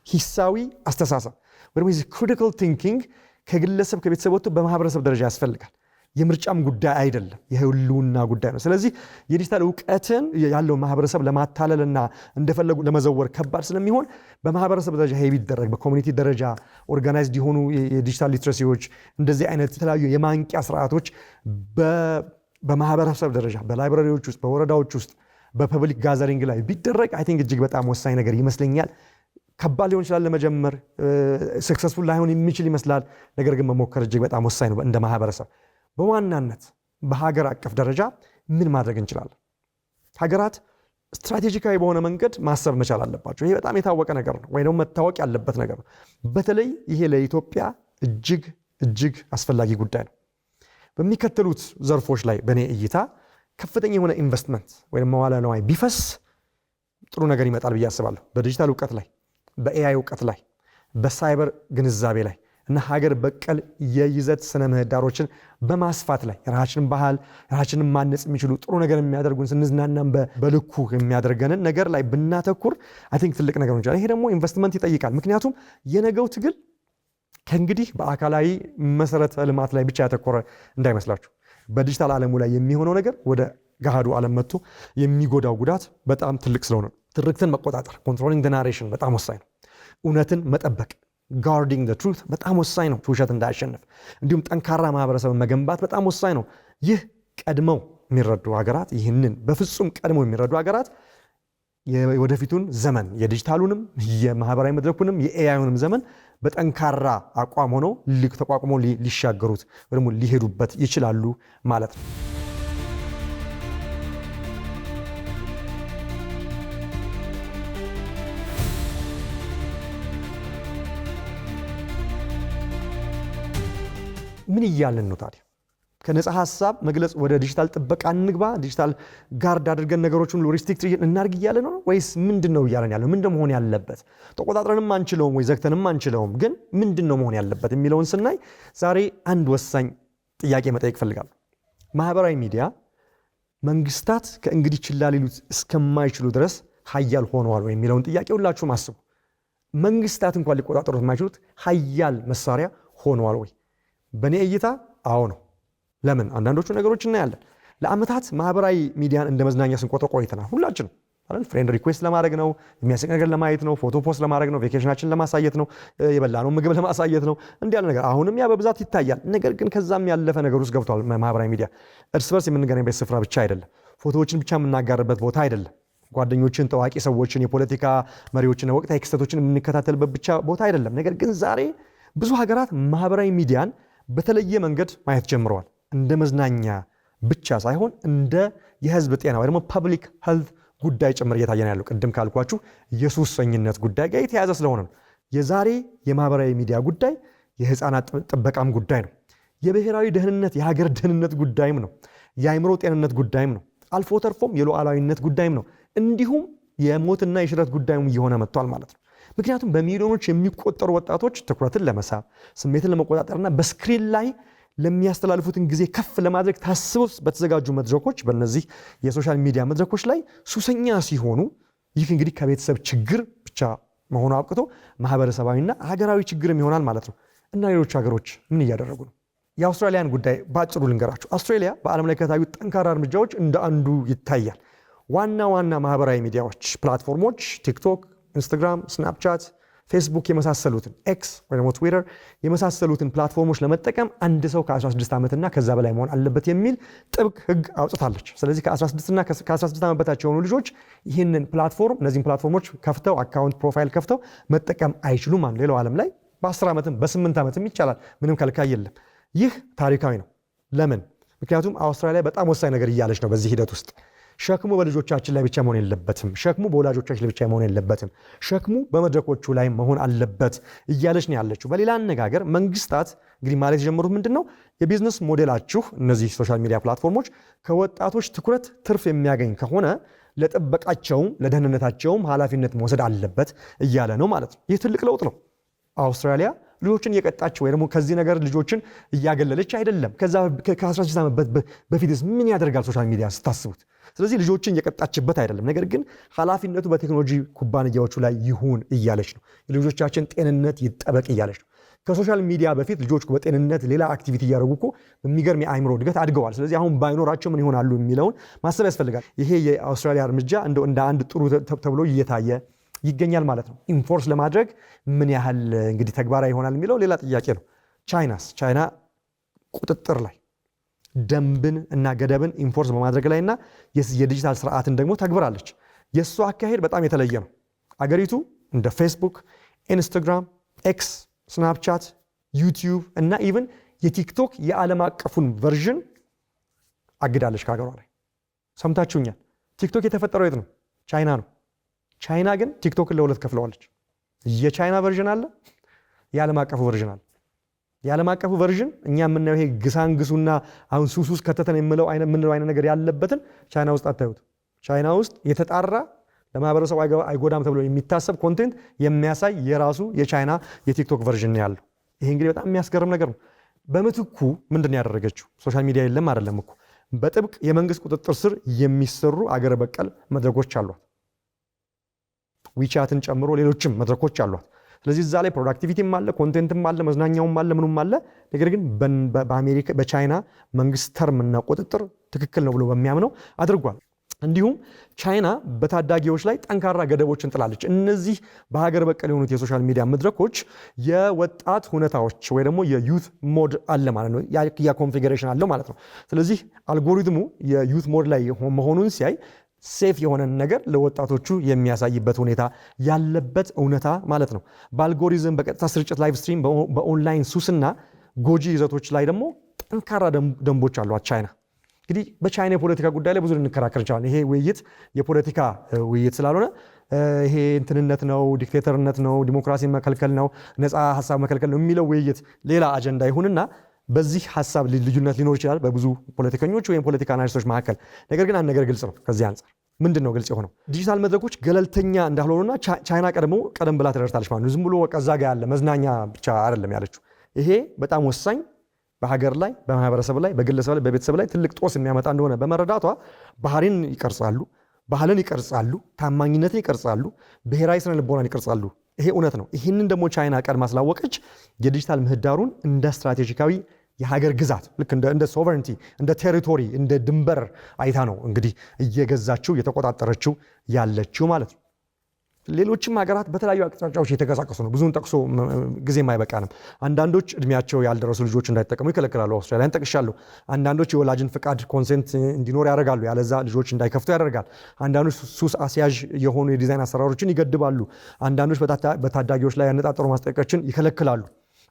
Speaker 1: ሂሳዊ አስተሳሰብ ወይም ክሪቲካል ቲንኪንግ ከግለሰብ ከቤተሰብ ወጥቶ በማህበረሰብ ደረጃ ያስፈልጋል። የምርጫም ጉዳይ አይደለም፣ የህልውና ጉዳይ ነው። ስለዚህ የዲጂታል እውቀትን ያለው ማህበረሰብ ለማታለልና እንደፈለጉ ለመዘወር ከባድ ስለሚሆን በማህበረሰብ ደረጃ ይሄ ቢደረግ፣ በኮሚኒቲ ደረጃ ኦርጋናይዝድ የሆኑ የዲጂታል ሊትሬሲዎች፣ እንደዚህ አይነት የተለያዩ የማንቂያ ስርዓቶች በማህበረሰብ ደረጃ በላይብራሪዎች ውስጥ፣ በወረዳዎች ውስጥ፣ በፐብሊክ ጋዘሪንግ ላይ ቢደረግ አይ ቲንክ እጅግ በጣም ወሳኝ ነገር ይመስለኛል። ከባድ ሊሆን ይችላል ለመጀመር፣ ሰክሰስፉል ላይሆን የሚችል ይመስላል። ነገር ግን መሞከር እጅግ በጣም ወሳኝ ነው። እንደ ማህበረሰብ በዋናነት በሀገር አቀፍ ደረጃ ምን ማድረግ እንችላለን? ሀገራት ስትራቴጂካዊ በሆነ መንገድ ማሰብ መቻል አለባቸው። ይሄ በጣም የታወቀ ነገር ነው፣ ወይ ደግሞ መታወቅ ያለበት ነገር ነው። በተለይ ይሄ ለኢትዮጵያ እጅግ አስፈላጊ ጉዳይ ነው። በሚከተሉት ዘርፎች ላይ በእኔ እይታ ከፍተኛ የሆነ ኢንቨስትመንት ወይም መዋለ ንዋይ ቢፈስ ጥሩ ነገር ይመጣል ብዬ አስባለሁ። በዲጂታል እውቀት ላይ፣ በኤአይ እውቀት ላይ፣ በሳይበር ግንዛቤ ላይ እና ሀገር በቀል የይዘት ስነ ምህዳሮችን በማስፋት ላይ የራሳችንን ባህል የራሳችንን ማነጽ የሚችሉ ጥሩ ነገር የሚያደርጉን ስንዝናናም በልኩ የሚያደርገንን ነገር ላይ ብናተኩር አይ ቲንክ ትልቅ ነገር ነው። ይሄ ደግሞ ኢንቨስትመንት ይጠይቃል። ምክንያቱም የነገው ትግል ከእንግዲህ በአካላዊ መሰረተ ልማት ላይ ብቻ ያተኮረ እንዳይመስላችሁ። በዲጂታል ዓለሙ ላይ የሚሆነው ነገር ወደ ገሃዱ ዓለም መጥቶ የሚጎዳው ጉዳት በጣም ትልቅ ስለሆነ ትርክትን መቆጣጠር ኮንትሮሊንግ ዘ ናሬሽን በጣም ወሳኝ ነው። እውነትን መጠበቅ ጋርዲንግ ዘ ትሩት በጣም ወሳኝ ነው፣ ውሸት እንዳያሸንፍ። እንዲሁም ጠንካራ ማህበረሰብን መገንባት በጣም ወሳኝ ነው። ይህ ቀድመው የሚረዱ ሀገራት ይህንን በፍጹም ቀድመው የሚረዱ ሀገራት የወደፊቱን ዘመን የዲጂታሉንም የማህበራዊ መድረኩንም የኤአይውንም ዘመን በጠንካራ አቋም ሆነው ተቋቁመው ሊሻገሩት ወይም ሊሄዱበት ይችላሉ ማለት ነው። ምን እያልን ነው ታዲያ? ከነፃ ሐሳብ መግለጽ ወደ ዲጂታል ጥበቃ እንግባ፣ ዲጂታል ጋርድ አድርገን ነገሮችን ሪስትሪክት እናድርግ እያለ ነው ወይስ ምንድነው እያለን ያለው? ምንድነው መሆን ያለበት? ተቆጣጥረንም አንችለውም ወይ ዘግተንም አንችለውም፣ ግን ምንድነው መሆን ያለበት የሚለውን ስናይ ዛሬ አንድ ወሳኝ ጥያቄ መጠየቅ ፈልጋለሁ። ማህበራዊ ሚዲያ መንግስታት ከእንግዲህ ችላ ሊሉት እስከማይችሉ ድረስ ሀያል ሆነዋል ወይ የሚለውን ጥያቄ ሁላችሁም አስቡ። መንግስታት እንኳን ሊቆጣጠሩት የማይችሉት ሀያል መሳሪያ ሆነዋል ወይ? በእኔ እይታ አዎ ነው። ለምን? አንዳንዶቹ ነገሮች እናያለን። ለአመታት ማህበራዊ ሚዲያን እንደ መዝናኛ ስንቆጥር ቆይተናል። ሁላችንም አይደል? ፍሬንድ ሪኩዌስት ለማድረግ ነው፣ የሚያስቅ ነገር ለማየት ነው፣ ፎቶ ፖስት ለማድረግ ነው፣ ቬኬሽናችን ለማሳየት ነው፣ የበላነው ምግብ ለማሳየት ነው፣ እንዲህ ያለ ነገር አሁንም ያ በብዛት ይታያል። ነገር ግን ከዛም ያለፈ ነገር ውስጥ ገብቷል ማህበራዊ ሚዲያ። እርስ በርስ የምንገናኝበት ስፍራ ብቻ አይደለም፣ ፎቶዎችን ብቻ የምናጋርበት ቦታ አይደለም፣ ጓደኞችን፣ ታዋቂ ሰዎችን፣ የፖለቲካ መሪዎችን፣ ወቅታዊ ክስተቶችን የምንከታተልበት ብቻ ቦታ አይደለም። ነገር ግን ዛሬ ብዙ ሀገራት ማህበራዊ ሚዲያን በተለየ መንገድ ማየት ጀምረዋል። እንደ መዝናኛ ብቻ ሳይሆን እንደ የህዝብ ጤና ወይ ደግሞ ፐብሊክ ሄልት ጉዳይ ጭምር እየታየ ነው ያለው። ቅድም ካልኳችሁ የሱሰኝነት ጉዳይ ጋር የተያያዘ ስለሆነ ነው። የዛሬ የማህበራዊ ሚዲያ ጉዳይ የህፃናት ጥበቃም ጉዳይ ነው። የብሔራዊ ደህንነት የሀገር ደህንነት ጉዳይም ነው። የአእምሮ ጤንነት ጉዳይም ነው። አልፎ ተርፎም የሉዓላዊነት ጉዳይም ነው። እንዲሁም የሞትና የሽረት ጉዳይም እየሆነ መጥቷል ማለት ነው። ምክንያቱም በሚሊዮኖች የሚቆጠሩ ወጣቶች ትኩረትን ለመሳብ ስሜትን ለመቆጣጠርና በስክሪን ላይ ለሚያስተላልፉትን ጊዜ ከፍ ለማድረግ ታስበው በተዘጋጁ መድረኮች በእነዚህ የሶሻል ሚዲያ መድረኮች ላይ ሱሰኛ ሲሆኑ ይህ እንግዲህ ከቤተሰብ ችግር ብቻ መሆኑ አብቅቶ ማህበረሰባዊና ሀገራዊ ችግርም ይሆናል ማለት ነው። እና ሌሎች ሀገሮች ምን እያደረጉ ነው? የአውስትራሊያን ጉዳይ በአጭሩ ልንገራችሁ። አውስትራሊያ በዓለም ላይ ከታዩ ጠንካራ እርምጃዎች እንደ አንዱ ይታያል። ዋና ዋና ማህበራዊ ሚዲያዎች ፕላትፎርሞች ቲክቶክ፣ ኢንስታግራም፣ ስናፕቻት፣ ፌስቡክ የመሳሰሉትን ኤክስ ወይ ደግሞ ትዊተር የመሳሰሉትን ፕላትፎርሞች ለመጠቀም አንድ ሰው ከ16 ዓመትና ከዛ በላይ መሆን አለበት የሚል ጥብቅ ህግ አውጥታለች። ስለዚህ ከ16ና ከ16 ዓመት በታች የሆኑ ልጆች ይህንን ፕላትፎርም እነዚህን ፕላትፎርሞች ከፍተው አካውንት ፕሮፋይል ከፍተው መጠቀም አይችሉም። ሌላው ዓለም ላይ በ10 ዓመትም በ8 ዓመትም ይቻላል። ምንም ከልካይ የለም። ይህ ታሪካዊ ነው። ለምን? ምክንያቱም አውስትራሊያ በጣም ወሳኝ ነገር እያለች ነው በዚህ ሂደት ውስጥ። ሸክሙ በልጆቻችን ላይ ብቻ መሆን የለበትም። ሸክሙ በወላጆቻችን ላይ ብቻ መሆን የለበትም። ሸክሙ በመድረኮቹ ላይ መሆን አለበት እያለች ነው ያለችው። በሌላ አነጋገር መንግስታት እንግዲህ ማለት የጀመሩት ምንድነው? የቢዝነስ ሞዴላችሁ እነዚህ ሶሻል ሚዲያ ፕላትፎርሞች ከወጣቶች ትኩረት ትርፍ የሚያገኝ ከሆነ ለጥበቃቸውም ለደህንነታቸውም ኃላፊነት መውሰድ አለበት እያለ ነው ማለት ነው። ይህ ትልቅ ለውጥ ነው። አውስትራሊያ ልጆችን እየቀጣች ወይ ደግሞ ከዚህ ነገር ልጆችን እያገለለች አይደለም። ከዛ ከ16 ዓመት በፊትስ ምን ያደርጋል ሶሻል ሚዲያ ስታስቡት? ስለዚህ ልጆችን እየቀጣችበት አይደለም፣ ነገር ግን ኃላፊነቱ በቴክኖሎጂ ኩባንያዎቹ ላይ ይሁን እያለች ነው። የልጆቻችን ጤንነት ይጠበቅ እያለች ነው። ከሶሻል ሚዲያ በፊት ልጆች በጤንነት ሌላ አክቲቪቲ እያደረጉ እኮ በሚገርም የአእምሮ እድገት አድገዋል። ስለዚህ አሁን ባይኖራቸው ምን ይሆናሉ የሚለውን ማሰብ ያስፈልጋል። ይሄ የአውስትራሊያ እርምጃ እንደ አንድ ጥሩ ተብሎ እየታየ ይገኛል ማለት ነው። ኢንፎርስ ለማድረግ ምን ያህል እንግዲህ ተግባራዊ ይሆናል የሚለው ሌላ ጥያቄ ነው። ቻይና ቁጥጥር ላይ ደንብን እና ገደብን ኢንፎርስ በማድረግ ላይና የዲጂታል ስርዓትን ደግሞ ተግብራለች። የእሱ አካሄድ በጣም የተለየ ነው። አገሪቱ እንደ ፌስቡክ፣ ኢንስታግራም፣ ኤክስ፣ ስናፕቻት፣ ዩቲዩብ እና ኢቭን የቲክቶክ የዓለም አቀፉን ቨርዥን አግዳለች ከሀገሯ ላይ። ሰምታችሁኛል። ቲክቶክ የተፈጠረው የት ነው? ቻይና ነው። ቻይና ግን ቲክቶክን ለሁለት ከፍለዋለች። የቻይና ቨርዥን አለ፣ የዓለም አቀፉ ቨርዥን አለ። የዓለም አቀፉ ቨርዥን እኛ የምናየው ይሄ ግሳንግሱና አሁን ሱሱስ ከተተን የምንለው አይነት ነገር ያለበትን ቻይና ውስጥ አታዩት። ቻይና ውስጥ የተጣራ ለማህበረሰቡ አይጎዳም ተብሎ የሚታሰብ ኮንቴንት የሚያሳይ የራሱ የቻይና የቲክቶክ ቨርዥን ያለው። ይሄ እንግዲህ በጣም የሚያስገርም ነገር ነው። በምትኩ ምንድን ነው ያደረገችው? ሶሻል ሚዲያ የለም አይደለም እኮ፣ በጥብቅ የመንግስት ቁጥጥር ስር የሚሰሩ አገር በቀል መድረኮች አሏት። ዊቻትን ጨምሮ ሌሎችም መድረኮች አሏት። ስለዚህ እዛ ላይ ፕሮዳክቲቪቲም አለ፣ ኮንቴንትም አለ፣ መዝናኛውም አለ፣ ምኑም አለ። ነገር ግን በአሜሪካ በቻይና መንግስት ተርምና ቁጥጥር ትክክል ነው ብሎ በሚያምነው አድርጓል። እንዲሁም ቻይና በታዳጊዎች ላይ ጠንካራ ገደቦችን ጥላለች። እነዚህ በሀገር በቀል የሆኑት የሶሻል ሚዲያ መድረኮች የወጣት ሁኔታዎች ወይ ደግሞ የዩት ሞድ አለ ማለት ነው። ያ ኮንፊግሬሽን አለው ማለት ነው። ስለዚህ አልጎሪትሙ የዩት ሞድ ላይ መሆኑን ሲያይ ሴፍ የሆነን ነገር ለወጣቶቹ የሚያሳይበት ሁኔታ ያለበት እውነታ ማለት ነው። በአልጎሪዝም በቀጥታ ስርጭት ላይቭ ስትሪም፣ በኦንላይን ሱስና ጎጂ ይዘቶች ላይ ደግሞ ጠንካራ ደንቦች አሏት ቻይና። እንግዲህ በቻይና የፖለቲካ ጉዳይ ላይ ብዙ ልንከራከር እንችላለን። ይሄ ውይይት የፖለቲካ ውይይት ስላልሆነ ይሄ እንትንነት ነው፣ ዲክቴተርነት ነው፣ ዲሞክራሲ መከልከል ነው፣ ነፃ ሀሳብ መከልከል ነው የሚለው ውይይት ሌላ አጀንዳ ይሁንና በዚህ ሀሳብ ልዩነት ሊኖር ይችላል በብዙ ፖለቲከኞች ወይም ፖለቲካ አናሊስቶች መካከል። ነገር ግን አንድ ነገር ግልጽ ነው። ከዚህ አንጻር ምንድን ነው ግልጽ የሆነው? ዲጂታል መድረኮች ገለልተኛ እንዳልሆኑና ቻይና ቀደም ብላ ተደርታለች ማለት ነው። ዝም ብሎ እዛ ጋ ያለ መዝናኛ ብቻ አይደለም ያለችው። ይሄ በጣም ወሳኝ በሀገር ላይ፣ በማህበረሰብ ላይ፣ በግለሰብ ላይ፣ በቤተሰብ ላይ ትልቅ ጦስ የሚያመጣ እንደሆነ በመረዳቷ ባህሪን ይቀርጻሉ፣ ባህልን ይቀርጻሉ፣ ታማኝነትን ይቀርጻሉ፣ ብሔራዊ ስነ ልቦናን ይቀርጻሉ። ይሄ እውነት ነው። ይህንን ደግሞ ቻይና ቀድማ ስላወቀች የዲጂታል ምህዳሩን እንደ ስትራቴጂካዊ የሀገር ግዛት ልክ እንደ ሶቨረንቲ እንደ ቴሪቶሪ እንደ ድንበር አይታ ነው እንግዲህ እየገዛችው የተቆጣጠረችው ያለችው ማለት ነው። ሌሎችም ሀገራት በተለያዩ አቅጣጫዎች እየተንቀሳቀሱ ነው። ብዙውን ጠቅሶ ጊዜም አይበቃንም። አንዳንዶች እድሜያቸው ያልደረሱ ልጆች እንዳይጠቀሙ ይከለክላሉ። አውስትራሊያን ጠቅሻለሁ። አንዳንዶች የወላጅን ፍቃድ ኮንሴንት እንዲኖር ያደርጋሉ፣ ያለዛ ልጆች እንዳይከፍቱ ያደርጋል። አንዳንዶች ሱስ አስያዥ የሆኑ የዲዛይን አሰራሮችን ይገድባሉ። አንዳንዶች በታዳጊዎች ላይ ያነጣጠሩ ማስጠንቀቂያዎችን ይከለክላሉ።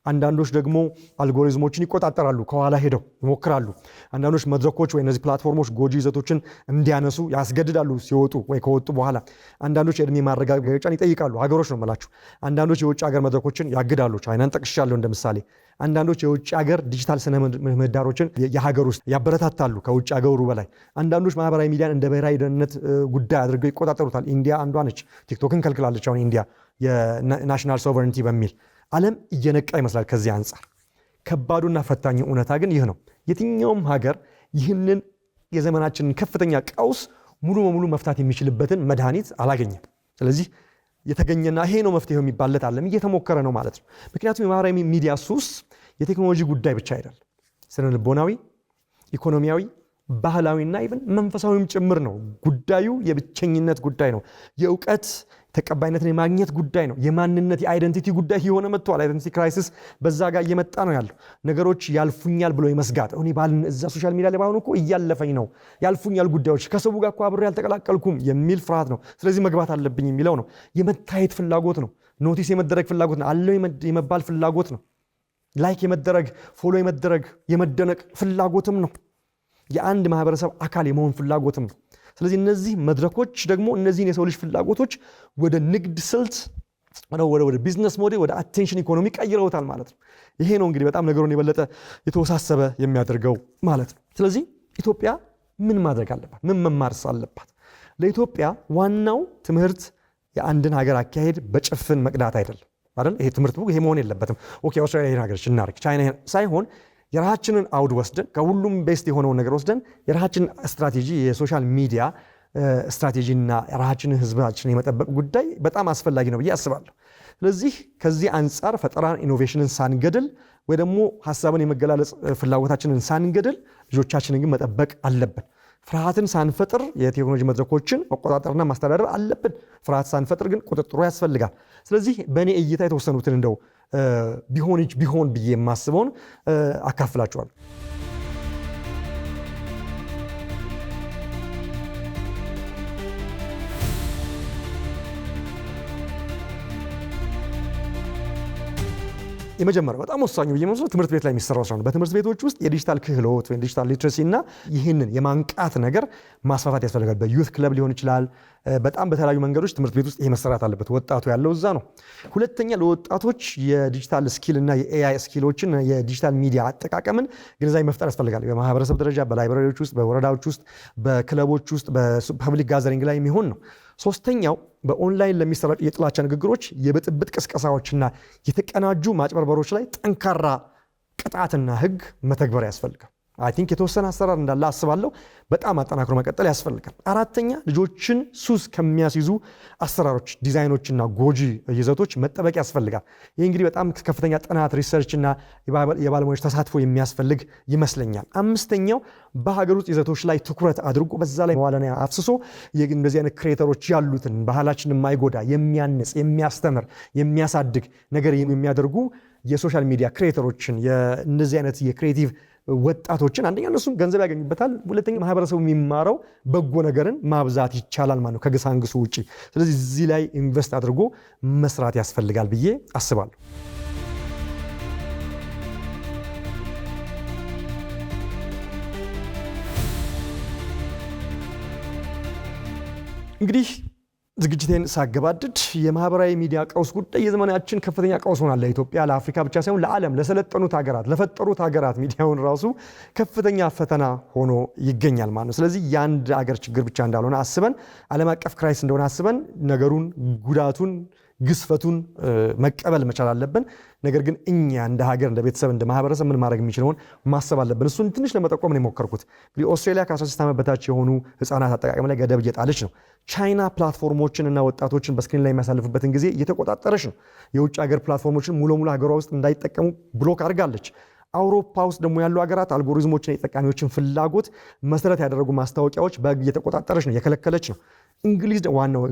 Speaker 1: አንዳንዶች ደግሞ አልጎሪዝሞችን ይቆጣጠራሉ፣ ከኋላ ሄደው ይሞክራሉ። አንዳንዶች መድረኮች ወይ እነዚህ ፕላትፎርሞች ጎጂ ይዘቶችን እንዲያነሱ ያስገድዳሉ ሲወጡ ወይ ከወጡ በኋላ። አንዳንዶች የእድሜ ማረጋገጫን ይጠይቃሉ፣ ሀገሮች ነው የምላችሁ። አንዳንዶች የውጭ ሀገር መድረኮችን ያግዳሉ፣ ቻይናን ጠቅሻለሁ እንደ ምሳሌ። አንዳንዶች የውጭ ሀገር ዲጂታል ስነ ምህዳሮችን የሀገር ውስጥ ያበረታታሉ ከውጭ ሀገሩ በላይ። አንዳንዶች ማህበራዊ ሚዲያን እንደ ብሔራዊ ደህንነት ጉዳይ አድርገው ይቆጣጠሩታል። ኢንዲያ አንዷ ነች፣ ቲክቶክን ከልክላለች አሁን ኢንዲያ የናሽናል ሶቨረንቲ በሚል። ዓለም እየነቃ ይመስላል ከዚህ አንጻር። ከባዱና ፈታኙ እውነታ ግን ይህ ነው። የትኛውም ሀገር ይህንን የዘመናችንን ከፍተኛ ቀውስ ሙሉ በሙሉ መፍታት የሚችልበትን መድኃኒት አላገኘም። ስለዚህ የተገኘና ይሄ ነው መፍትሄው የሚባልለት ዓለም እየተሞከረ ነው ማለት ነው። ምክንያቱም የማህበራዊ ሚዲያ ሱስ የቴክኖሎጂ ጉዳይ ብቻ አይደለም፣ ስነ ልቦናዊ፣ ኢኮኖሚያዊ፣ ባህላዊና ኢቭን መንፈሳዊም ጭምር ነው። ጉዳዩ የብቸኝነት ጉዳይ ነው። የእውቀት ተቀባይነትን የማግኘት ጉዳይ ነው። የማንነት የአይደንቲቲ ጉዳይ የሆነ መጥቷል። አይደንቲቲ ክራይሲስ በዛ ጋር እየመጣ ነው ያለው። ነገሮች ያልፉኛል ብሎ የመስጋት እኔ እዛ ሶሻል ሚዲያ ላይ ባይሆን እኮ እያለፈኝ ነው፣ ያልፉኛል ጉዳዮች፣ ከሰው ጋር እኮ አብሬ ያልተቀላቀልኩም የሚል ፍርሃት ነው። ስለዚህ መግባት አለብኝ የሚለው ነው። የመታየት ፍላጎት ነው። ኖቲስ የመደረግ ፍላጎት ነው። አለው የመባል ፍላጎት ነው። ላይክ የመደረግ ፎሎ የመደረግ የመደነቅ ፍላጎትም ነው። የአንድ ማህበረሰብ አካል የመሆን ፍላጎትም ነው። ስለዚህ እነዚህ መድረኮች ደግሞ እነዚህን የሰው ልጅ ፍላጎቶች ወደ ንግድ ስልት፣ ወደ ቢዝነስ ሞዴል፣ ወደ አቴንሽን ኢኮኖሚ ቀይረውታል ማለት ነው። ይሄ ነው እንግዲህ በጣም ነገሩን የበለጠ የተወሳሰበ የሚያደርገው ማለት ነው። ስለዚህ ኢትዮጵያ ምን ማድረግ አለባት? ምን መማርስ አለባት? ለኢትዮጵያ ዋናው ትምህርት የአንድን ሀገር አካሄድ በጭፍን መቅዳት አይደለም አይደል? ይሄ ትምህርት ይሄ መሆን የለበትም። ኦኬ አውስትራሊያ ይሄን ሀገር እናርግ፣ ቻይና ሳይሆን የራሳችንን አውድ ወስደን ከሁሉም ቤስት የሆነውን ነገር ወስደን የራሳችንን ስትራቴጂ የሶሻል ሚዲያ ስትራቴጂና የራሳችንን ህዝባችን የመጠበቅ ጉዳይ በጣም አስፈላጊ ነው ብዬ አስባለሁ። ስለዚህ ከዚህ አንጻር ፈጠራን ኢኖቬሽንን ሳንገድል ወይ ደግሞ ሀሳብን የመገላለጽ ፍላጎታችንን ሳንገድል ልጆቻችንን ግን መጠበቅ አለብን። ፍርሃትን ሳንፈጥር የቴክኖሎጂ መድረኮችን መቆጣጠርና ማስተዳደር አለብን። ፍርሃት ሳንፈጥር ግን ቁጥጥሩ ያስፈልጋል። ስለዚህ በእኔ እይታ የተወሰኑትን እንደው ቢሆን ብዬ የማስበውን አካፍላችኋለሁ። የመጀመሪያው በጣም ወሳኙ ብዬ የምወስደው ትምህርት ቤት ላይ የሚሰራው ስራ ነው። በትምህርት ቤቶች ውስጥ የዲጂታል ክህሎት ወይም ዲጂታል ሊትረሲ እና ይህንን የማንቃት ነገር ማስፋፋት ያስፈልጋል። በዩት ክለብ ሊሆን ይችላል። በጣም በተለያዩ መንገዶች ትምህርት ቤት ውስጥ ይሄ መሰራት አለበት። ወጣቱ ያለው እዛ ነው። ሁለተኛ ለወጣቶች የዲጂታል ስኪል እና የኤአይ ስኪሎችን የዲጂታል ሚዲያ አጠቃቀምን ግንዛቤ መፍጠር ያስፈልጋል። በማህበረሰብ ደረጃ በላይብራሪዎች ውስጥ፣ በወረዳዎች ውስጥ፣ በክለቦች ውስጥ፣ በፐብሊክ ጋዘሪንግ ላይ የሚሆን ነው። ሶስተኛው በኦንላይን ለሚሰራጩ የጥላቻ ንግግሮች፣ የብጥብጥ ቅስቀሳዎችና የተቀናጁ ማጭበርበሮች ላይ ጠንካራ ቅጣትና ሕግ መተግበር ያስፈልጋል። አይ ቲንክ የተወሰነ አሰራር እንዳለ አስባለሁ። በጣም አጠናክሮ መቀጠል ያስፈልጋል። አራተኛ ልጆችን ሱስ ከሚያስይዙ አሰራሮች፣ ዲዛይኖችና ጎጂ ይዘቶች መጠበቅ ያስፈልጋል። ይህ እንግዲህ በጣም ከፍተኛ ጥናት ሪሰርችና የባለሙያዎች ተሳትፎ የሚያስፈልግ ይመስለኛል። አምስተኛው በሀገር ውስጥ ይዘቶች ላይ ትኩረት አድርጎ በዛ ላይ መዋለ ንዋይ አፍስሶ እንደዚህ አይነት ክሬተሮች ያሉትን ባህላችንን የማይጎዳ የሚያንጽ፣ የሚያስተምር፣ የሚያሳድግ ነገር የሚያደርጉ የሶሻል ሚዲያ ክሬተሮችን እንደዚህ አይነት የክሬቲቭ ወጣቶችን አንደኛ እነሱም ገንዘብ ያገኙበታል። ሁለተኛ ማህበረሰቡ የሚማረው በጎ ነገርን ማብዛት ይቻላል ማለት ነው ከግሳንግሱ ውጪ። ስለዚህ እዚህ ላይ ኢንቨስት አድርጎ መስራት ያስፈልጋል ብዬ አስባለሁ። እንግዲህ ዝግጅቴን ሳገባድድ የማህበራዊ ሚዲያ ቀውስ ጉዳይ የዘመናችን ከፍተኛ ቀውስ ሆኗል። ለኢትዮጵያ፣ ለአፍሪካ ብቻ ሳይሆን ለዓለም፣ ለሰለጠኑት ሀገራት፣ ለፈጠሩት ሀገራት ሚዲያውን ራሱ ከፍተኛ ፈተና ሆኖ ይገኛል ማለት ነው። ስለዚህ የአንድ ሀገር ችግር ብቻ እንዳልሆነ አስበን ዓለም አቀፍ ክራይስ እንደሆነ አስበን ነገሩን፣ ጉዳቱን፣ ግዝፈቱን መቀበል መቻል አለብን። ነገር ግን እኛ እንደ ሀገር፣ እንደ ቤተሰብ፣ እንደ ማህበረሰብ ምን ማድረግ የሚችለውን ማሰብ አለብን። እሱን ትንሽ ለመጠቆም ነው የሞከርኩት። እንግዲህ ኦስትሬሊያ ከ16 ዓመት በታች የሆኑ ህፃናት አጠቃቀም ላይ ገደብ እየጣለች ነው። ቻይና ፕላትፎርሞችን እና ወጣቶችን በስክሪን ላይ የሚያሳልፉበትን ጊዜ እየተቆጣጠረች ነው። የውጭ ሀገር ፕላትፎርሞችን ሙሉ ለሙሉ ሀገሯ ውስጥ እንዳይጠቀሙ ብሎክ አድርጋለች። አውሮፓ ውስጥ ደግሞ ያሉ ሀገራት አልጎሪዝሞችን የተጠቃሚዎችን ፍላጎት መሰረት ያደረጉ ማስታወቂያዎች በህግ እየተቆጣጠረች ነው፣ እየከለከለች ነው። እንግሊዝ ዋናው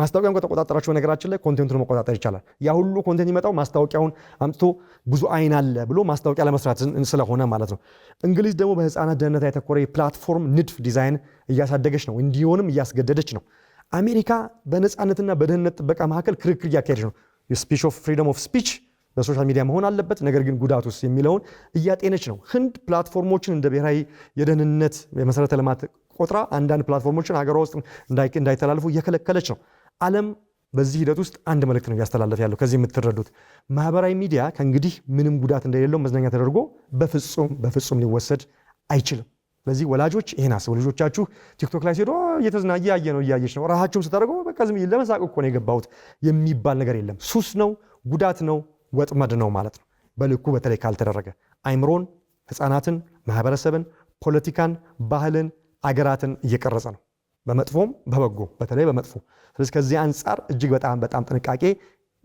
Speaker 1: ማስታወቂያውን ከተቆጣጠራቸው ነገራችን ላይ ኮንቴንቱን መቆጣጠር ይቻላል። ያ ሁሉ ኮንቴንት ይመጣው ማስታወቂያውን አምጥቶ ብዙ አይን አለ ብሎ ማስታወቂያ ለመስራት ስለሆነ ማለት ነው። እንግሊዝ ደግሞ በህፃናት ደህንነት ያተኮረ የፕላትፎርም ንድፍ ዲዛይን እያሳደገች ነው፣ እንዲሆንም እያስገደደች ነው። አሜሪካ በነፃነትና በደህንነት ጥበቃ መካከል ክርክር እያካሄደች ነው። የስፒች ኦፍ ፍሪደም ኦፍ ስፒች በሶሻል ሚዲያ መሆን አለበት፣ ነገር ግን ጉዳቱስ የሚለውን እያጤነች ነው። ህንድ ፕላትፎርሞችን እንደ ብሔራዊ የደህንነት የመሰረተ ልማት ቆጥራ አንዳንድ ፕላትፎርሞችን ሀገሯ ውስጥ እንዳይተላልፉ እየከለከለች ነው። ዓለም በዚህ ሂደት ውስጥ አንድ መልእክት ነው እያስተላለፈ ያለው። ከዚህ የምትረዱት ማህበራዊ ሚዲያ ከእንግዲህ ምንም ጉዳት እንደሌለው መዝናኛ ተደርጎ በፍጹም ሊወሰድ አይችልም። ስለዚህ ወላጆች ይሄን አስቡ። ልጆቻችሁ ቲክቶክ ላይ ሲሄዱ እያየች ነው ራሳችሁም ስታደርጉ በቃ ዝም ለመሳቅ እኮ ነው የገባሁት የሚባል ነገር የለም። ሱስ ነው፣ ጉዳት ነው፣ ወጥመድ ነው ማለት ነው። በልኩ በተለይ ካልተደረገ አይምሮን፣ ህፃናትን፣ ማህበረሰብን፣ ፖለቲካን፣ ባህልን፣ አገራትን እየቀረጸ ነው፣ በመጥፎም በበጎ በተለይ በመጥፎ። ስለዚህ ከዚህ አንጻር እጅግ በጣም ጥንቃቄ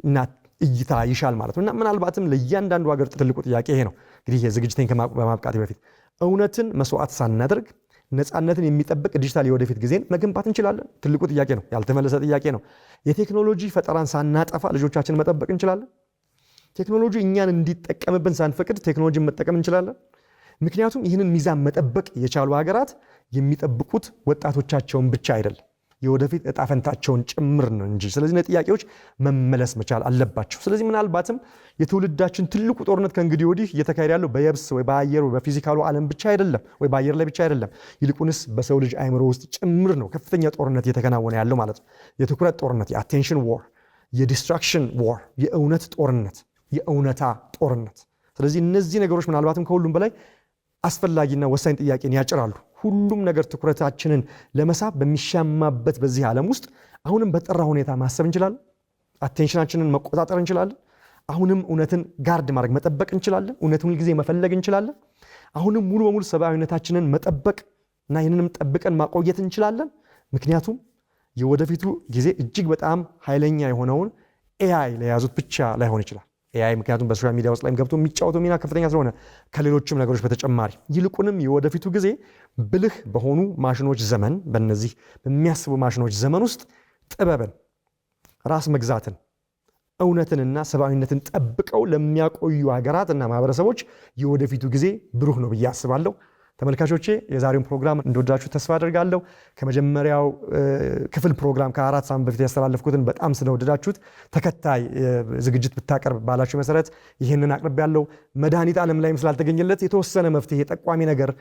Speaker 1: እና እይታ ይሻል ማለት ነው። እና ምናልባትም ለእያንዳንዱ ሀገር ትልቁ ጥያቄ ይሄ ነው። እንግዲህ የዝግጅቴን በማብቃቴ በፊት እውነትን መስዋዕት ሳናደርግ ነፃነትን የሚጠብቅ ዲጂታል የወደፊት ጊዜን መገንባት እንችላለን? ትልቁ ጥያቄ ነው፣ ያልተመለሰ ጥያቄ ነው። የቴክኖሎጂ ፈጠራን ሳናጠፋ ልጆቻችንን መጠበቅ እንችላለን? ቴክኖሎጂ እኛን እንዲጠቀምብን ሳንፈቅድ ቴክኖሎጂን መጠቀም እንችላለን? ምክንያቱም ይህንን ሚዛን መጠበቅ የቻሉ ሀገራት የሚጠብቁት ወጣቶቻቸውን ብቻ አይደለም የወደፊት እጣ ፈንታቸውን ጭምር ነው እንጂ። ስለዚህ ጥያቄዎች መመለስ መቻል አለባቸው። ስለዚህ ምናልባትም የትውልዳችን ትልቁ ጦርነት ከእንግዲህ ወዲህ እየተካሄደ ያለው በየብስ ወይ በአየር ወይ በፊዚካሉ ዓለም ብቻ አይደለም፣ ወይ በአየር ላይ ብቻ አይደለም። ይልቁንስ በሰው ልጅ አይምሮ ውስጥ ጭምር ነው ከፍተኛ ጦርነት እየተከናወነ ያለው ማለት ነው። የትኩረት ጦርነት፣ የአቴንሽን ዋር፣ የዲስትራክሽን ዋር፣ የእውነት ጦርነት፣ የእውነታ ጦርነት። ስለዚህ እነዚህ ነገሮች ምናልባትም ከሁሉም በላይ አስፈላጊና ወሳኝ ጥያቄን ያጭራሉ። ሁሉም ነገር ትኩረታችንን ለመሳብ በሚሻማበት በዚህ ዓለም ውስጥ አሁንም በጠራ ሁኔታ ማሰብ እንችላለን? አቴንሽናችንን መቆጣጠር እንችላለን? አሁንም እውነትን ጋርድ ማድረግ መጠበቅ እንችላለን? እውነትን ሁልጊዜ መፈለግ እንችላለን? አሁንም ሙሉ በሙሉ ሰብአዊነታችንን መጠበቅ እና ይህንንም ጠብቀን ማቆየት እንችላለን? ምክንያቱም የወደፊቱ ጊዜ እጅግ በጣም ኃይለኛ የሆነውን ኤአይ ለያዙት ብቻ ላይሆን ይችላል። ኤአይ ምክንያቱም በሶሻል ሚዲያ ውስጥ ላይም ገብቶ የሚጫወተው ሚና ከፍተኛ ስለሆነ ከሌሎችም ነገሮች በተጨማሪ ይልቁንም የወደፊቱ ጊዜ ብልህ በሆኑ ማሽኖች ዘመን፣ በእነዚህ በሚያስቡ ማሽኖች ዘመን ውስጥ ጥበብን፣ ራስ መግዛትን፣ እውነትንና ሰብአዊነትን ጠብቀው ለሚያቆዩ ሀገራትና ማህበረሰቦች የወደፊቱ ጊዜ ብሩህ ነው ብዬ አስባለሁ። ተመልካቾቼ የዛሬውን ፕሮግራም እንደወዳችሁ ተስፋ አደርጋለሁ። ከመጀመሪያው ክፍል ፕሮግራም ከ4 ሳምንት በፊት ያስተላለፍኩትን በጣም ስለወደዳችሁት ተከታይ ዝግጅት ብታቀርብ ባላችሁ መሰረት ይህንን አቅርቤያለሁ። መድኃኒት ዓለም ላይም ስላልተገኘለት የተወሰነ መፍትሄ ጠቋሚ ነገር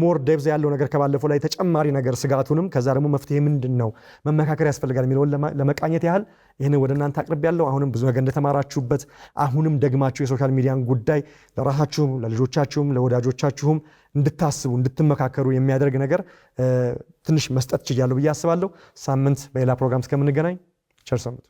Speaker 1: ሞር ዴፕዝ ያለው ነገር ከባለፈው ላይ ተጨማሪ ነገር ስጋቱንም ከዛ ደግሞ መፍትሄ ምንድነው መመካከር ያስፈልጋል የሚለውን ለመቃኘት ያህል ይህንን ወደ እናንተ አቅርቤያለሁ። አሁንም ብዙ ነገር እንደተማራችሁበት አሁንም ደግማችሁ የሶሻል ሚዲያን ጉዳይ ለራሳችሁም ለልጆቻችሁም ለወዳጆቻችሁም እንድታስቡ እንድትመካከሩ የሚያደርግ ነገር ትንሽ መስጠት ችያለሁ ብዬ አስባለሁ። ሳምንት በሌላ ፕሮግራም እስከምንገናኝ ቸር ሰንብቱ።